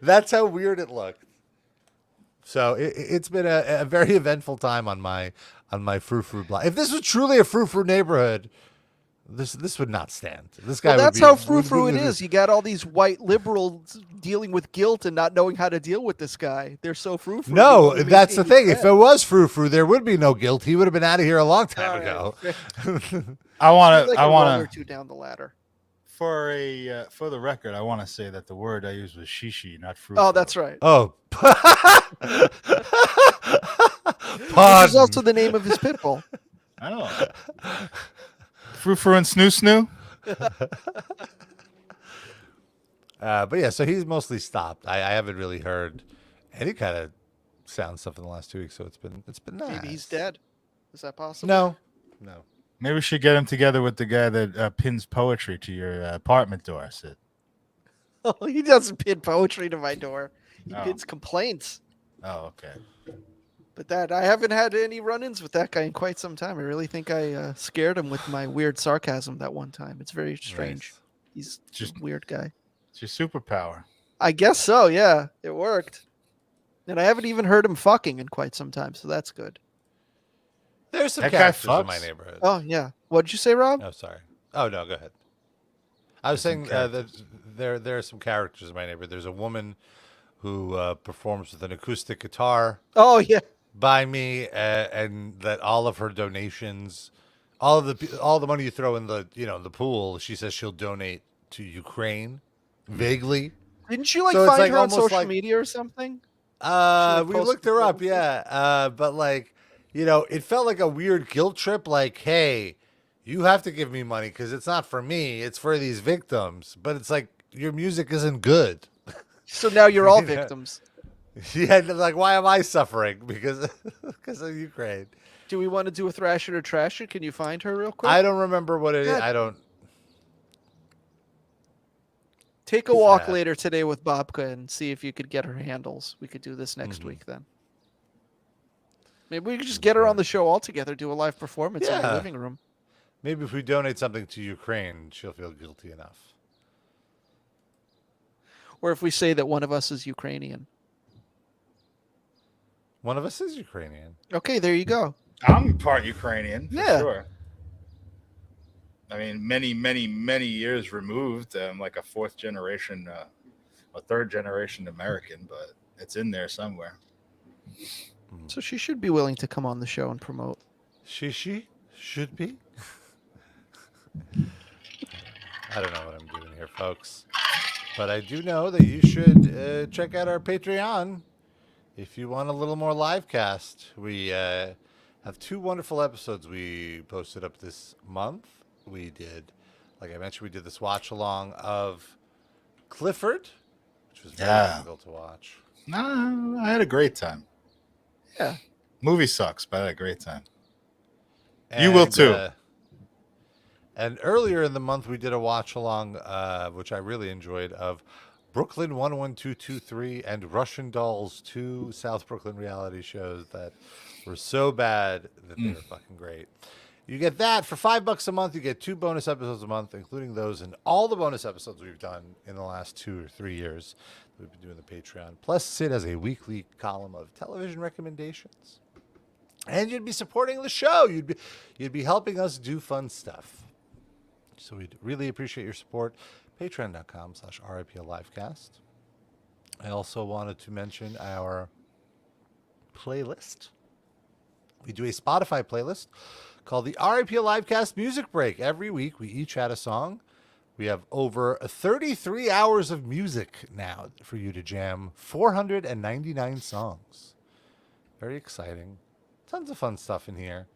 That's how weird it looked. So it's been a very eventful time on my frou-frou block. If this was truly a frou-frou neighborhood, this would not stand. This guy. Well, would that's be, how frou-frou it is. You got all these white liberals dealing with guilt and not knowing how to deal with this guy. They're so frou-frou. No, that's the thing. If it was frou-frou, there would be no guilt. He would have been out of here a long time ago. I want like to. I a want rung or to. two down the ladder. For the record, I want to say that the word I used was shishi, not frou. Oh, that's right. Oh. Which is also the name of his pit bull. I know. Frou and snoo snoo. But yeah, so he's mostly stopped. I haven't really heard any kind of sound stuff in the last 2 weeks, so it's been nice. Maybe he's dead. Is that possible? No. Maybe we should get him together with the guy that pins poetry to your apartment door, Sid. Oh, he doesn't pin poetry to my door. He Oh. pins complaints. Oh, okay. But that I haven't had any run-ins with that guy in quite some time. I really think I scared him with my weird sarcasm that one time. It's very strange. Nice. He's Just- just a weird guy. It's your superpower. I guess so. Yeah, it worked. And I haven't even heard him fucking in quite some time, so that's good. There's some That guy characters in fucks? my neighborhood. Oh yeah. What did you say, Rob? Oh, sorry. Oh, no, go ahead. I was saying that there are some characters in my neighborhood. There's a woman who performs with an acoustic guitar Oh yeah. by me, and that all of her donations, all the money you throw in the pool, she says she'll donate to Ukraine. Vaguely. Didn't you like So it's find like her on almost social like- media or something? We posted looked her up, photos? yeah. But like, it felt like a weird guilt trip. Like, hey, you have to give me money because it's not for me; it's for these victims. But it's like your music isn't good. So now you're all Yeah. victims. Yeah, like why am I suffering because of Ukraine? Do we want to do a thrash it or trash it? Can you find her real quick? I don't remember what it is. Yeah. I don't. Take a walk Yeah. later today with Bobka and see if you could get her handles. We could do this next week then. Maybe we could just get her on the show altogether, do a live performance in Yeah. her living room. Maybe if we donate something to Ukraine, she'll feel guilty enough. Or if we say that one of us is Ukrainian. One of us is Ukrainian. Okay, there you go. I'm part Ukrainian, for Yeah. sure. I mean, many years removed. I'm like a fourth generation, a third generation American, but it's in there somewhere. So she should be willing to come on the show and promote. She should be. I don't know what I'm doing here, folks. But I do know that you should check out our Patreon if you want a little more live cast. We have 2 wonderful episodes we posted up this month. We did, like I mentioned, we did this watch along of Clifford, which was very difficult to watch. No, I had a great time. Yeah. Movie sucks, but I had a great time. You will And, too. And earlier in the month, we did a watch along, which I really enjoyed, of Brooklyn 11223 and Russian Dolls, 2 South Brooklyn reality shows that were so bad that they were fucking great. You get that for $5 a month. You get 2 bonus episodes a month, including those and all the bonus episodes we've done in the last 2 or 3 years. We've been doing the Patreon. Plus, Sid has a weekly column of television recommendations, and you'd be supporting the show. You'd be helping us do fun stuff. So we'd really appreciate your support. Patreon.com/RIPLivecast. I also wanted to mention our playlist. We do a Spotify playlist called the RIPL Livecast Music Break. Every week, we each add a song. We have over 33 hours of music now for you to jam. 499 songs. Very exciting. Tons of fun stuff in here.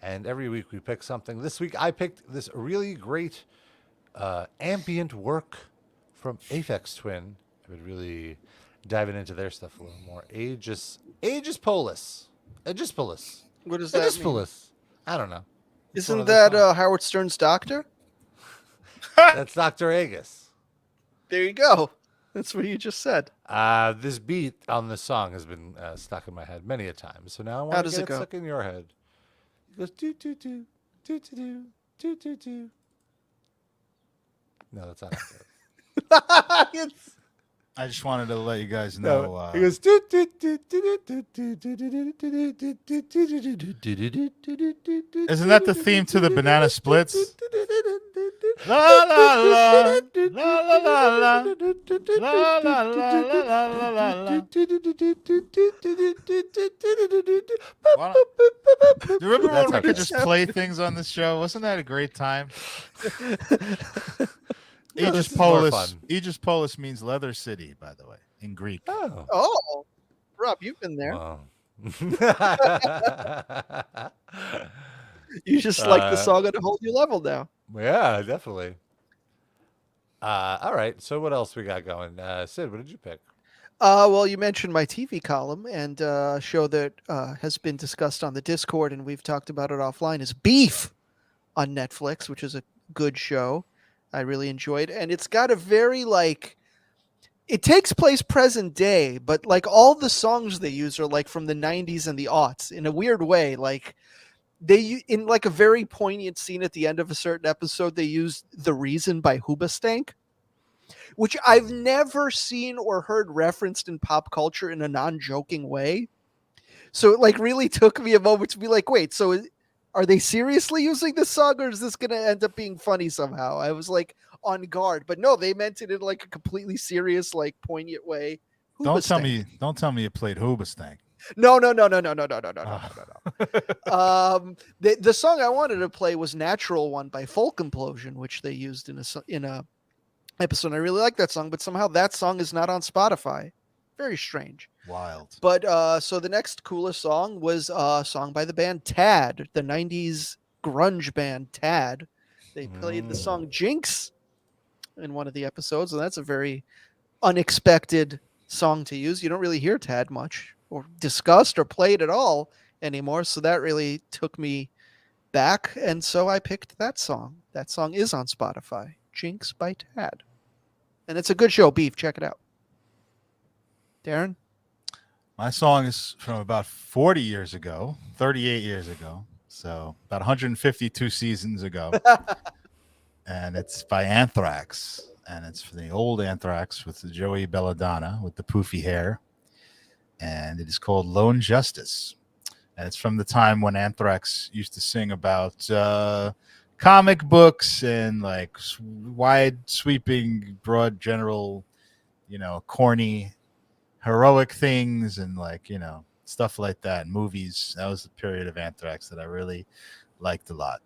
And every week we pick something. This week I picked this really great ambient work from Aphex Twin. I've been really diving into their stuff a little more. Aegis Polis. Aegis Polis. What does that Aegis mean? Polis. I don't know. It's one Isn't of their that songs. Howard Stern's doctor? That's Dr. Aegis. There you go. That's what you just said. This beat on this song has been stuck in my head many a time. So now I How want to does get it it go? stuck in your head. It goes do do do do do do do do do. No, that's not it. I just wanted to let you guys No, know. it goes do do do do do do do do do do do. Isn't that the theme to the Banana Splits? La la la la la la la la la la la la la. Do you remember when we could just play things on this show? Wasn't that a great time? Aegis Polis means leather city, by the way, in Greek. Oh, Rob, you've been there. Wow. You just like the song at a whole new level now. Yeah, definitely. All right. So what else we got going? Sid, what did you pick? Well, you mentioned my TV column, and a show that has been discussed on the Discord, and we've talked about it offline, is Beef on Netflix, which is a good show. I really enjoyed, and it's got a very it takes place present day, but like all the songs they use are like from the 90s and the aughts in a weird way. Like they in like a very poignant scene at the end of a certain episode, they use "The Reason" by Hoobastank, which I've never seen or heard referenced in pop culture in a non-joking way. So it like really took me a moment to be like, wait, so are they seriously using this song, or is this going to end up being funny somehow? I was like on guard, but no, they meant it in like a completely serious, like poignant way. Don't tell me you played Hoobastank. No. The song I wanted to play was "Natural One" by Folk Implosion, which they used in a episode. I really like that song, but somehow that song is not on Spotify. Very strange. Wild. But so the next coolest song was a song by the band Tad, the 90s grunge band Tad. They played the song Jinx in one of the episodes, and that's a very unexpected song to use. You don't really hear Tad much or discussed or played at all anymore, so that really took me back, and so I picked that song. That song is on Spotify, Jinx by Tad. And it's a good show, Beef. Check it out. Darren? My song is from about 40 years ago, 38 years ago, so about 152 seasons ago. And it's by Anthrax, and it's for the old Anthrax with the Joey Belladonna with the poofy hair, and it is called Lone Justice. And it's from the time when Anthrax used to sing about comic books and like wide sweeping, broad, general, corny, heroic things and like, stuff like that. Movies. That was the period of Anthrax that I really liked a lot.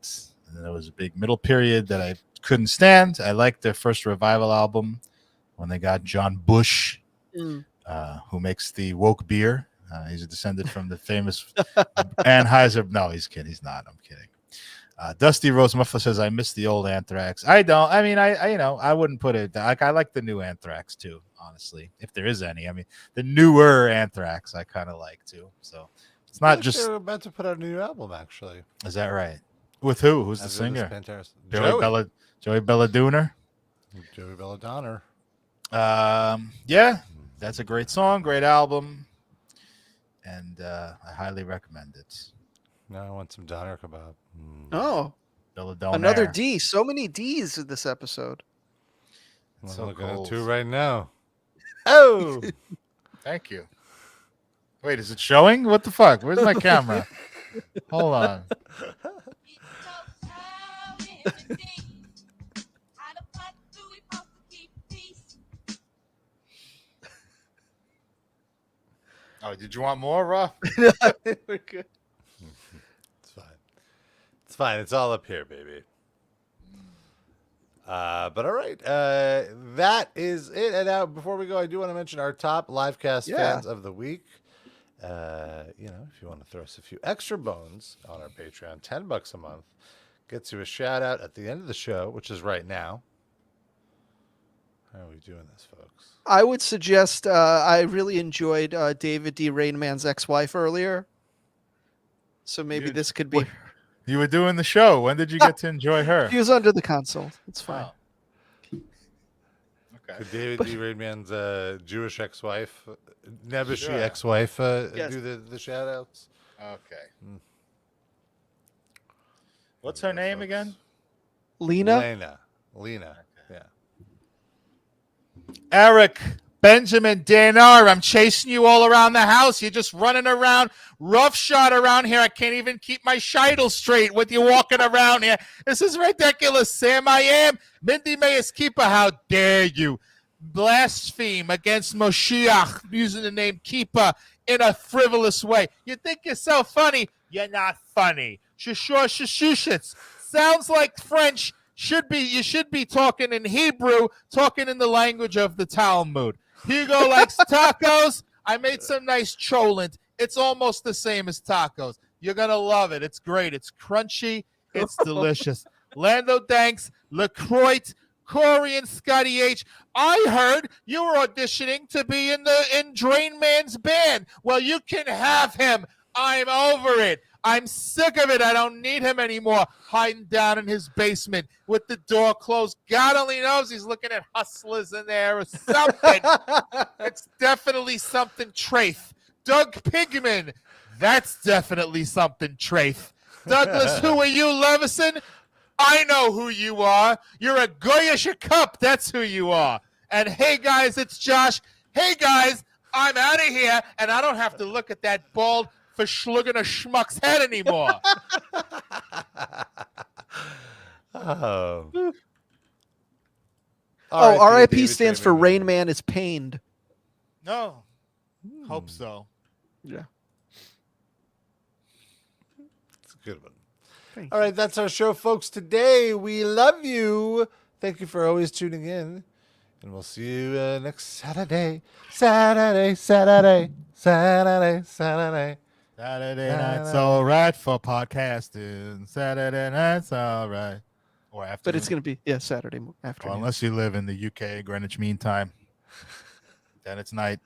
And then there was a big middle period that I couldn't stand. I liked their first revival album when they got John Bush, who makes the woke beer. He's a descendant from the famous Anheuser. No, he's kidding. He's not. I'm kidding. Dusty Rose Muffler says, I miss the old Anthrax. I don't. I mean, I wouldn't put it like I like the new Anthrax too, honestly, if there is any. I mean, the newer Anthrax I kind of like too. So it's not just. They're about to put out a new album, actually. Is that right? With who? Who's the singer? Joey Belladonna. Joey Belladonna. Yeah, that's a great song, great album, and I highly recommend it. Now I want some Donner kebab. Oh, Belladonna. Another D. So many D's in this episode. I'm So looking cold. at two right now. Oh, Thank you. Wait, is it showing? What the fuck? Where's my camera? Hold on. Oh, did you want more, Rob? We're good. it's fine. It's fine. It's all up here, baby. But all right, that is it. And now, before we go, I do want to mention our top Livecast fans of the week. If you want to throw us a few extra bones on our Patreon, $10 a month gets you a shout out at the end of the show, which is right now. How are we doing this, folks? I would suggest I really enjoyed David D. Rainman's ex-wife earlier. So maybe this could be... You were doing the show. When did you get to enjoy her? She was under the console. It's fine. Oh. Okay. Could David D. Rainman's Jewish ex-wife, Nebuchadnezzar Sure. ex-wife, Yes. do the shout-outs? Okay. What's her name again? Lena. Lena. Yeah. Eric Benjamin Danar, I'm chasing you all around the house. You're just running around, roughshod around here. I can't even keep my shidle straight with you walking around here. This is ridiculous, Sam. I am. Mindy Mayer's keeper, how dare you blaspheme against Moshiach using the name keeper in a frivolous way. You think you're so funny? You're not funny. Shishor shishushits. Sounds like French. You should be talking in Hebrew, talking in the language of the Talmud. Hugo likes tacos. I made some nice cholent. It's almost the same as tacos. You're going to love it. It's great. It's crunchy. It's delicious. Lando Danks, LaCroix, Corey, and Scotty H. I heard you were auditioning to be in Drain Man's band. Well, you can have him. I'm over it. I'm sick of it. I don't need him anymore, hiding down in his basement with the door closed. God only knows he's looking at hustlers in there or something. It's definitely something Traith. Doug Pigman, that's definitely something Traith. Douglas, who are you, Levison? I know who you are. You're a Goyish cup. That's who you are. And hey, guys, it's Josh. Hey, guys, I'm out of here, and I don't have to look at that bald for schlugging a schmuck's head anymore. Oh. R.I.P. stands for Rain Man is pained. No. Hope so. Yeah. It's a good one. Thank All right, that's our show, folks. Today, we love you. Thank you for always tuning in. And we'll see you next Saturday. Saturday. Saturday night's all right for podcasting. Saturday night's all right. Or after. But it's going to be, Saturday afternoon. Unless you live in the UK, Greenwich Mean Time. Then it's night.